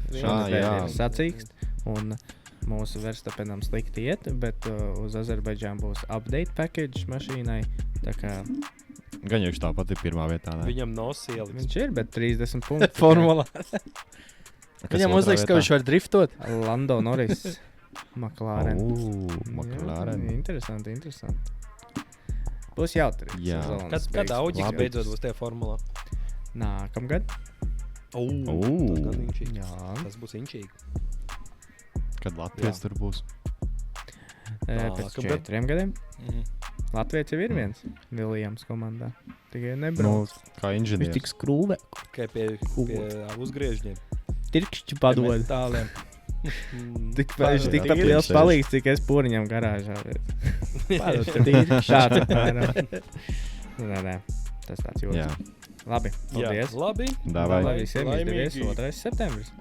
F1. Ir sacīkst, un mūsu Verstapenam slikti iet, bet uz Azerbaidžānu būs update package mašīnai, tā kā... Gan jau viņš tāpat ir pirmā vietā, ne? Viņam nav sielis. Viņš ir, bet 30 punkti. Formulā. Viņam uzliks, ka viņš var driftot. Lando Norris. McLaren. McLaren. Jā, interesanti. Būs jautri. Jā. Kad Auģis beidzot būs tajā formulā? Nākamgad. Jā. Tas būs inčīgi. Kad Latvijas tur būs? Pēc 4 gadiem. Latvijas jau ir viens Viljams komandā. Tikai nebrauc. Kā inženieris. Viņš tik skrūvē. Kā pie uzgriežņiem. Tirkšķi padod. Tāliem. Viņš tikpat liels palīgs, cik es poriņam garāžā. Šāds apmēram. Nē, tas tāds joks. Labi, paldies. Labi. Davai. Visiem izdevies 2. septembris.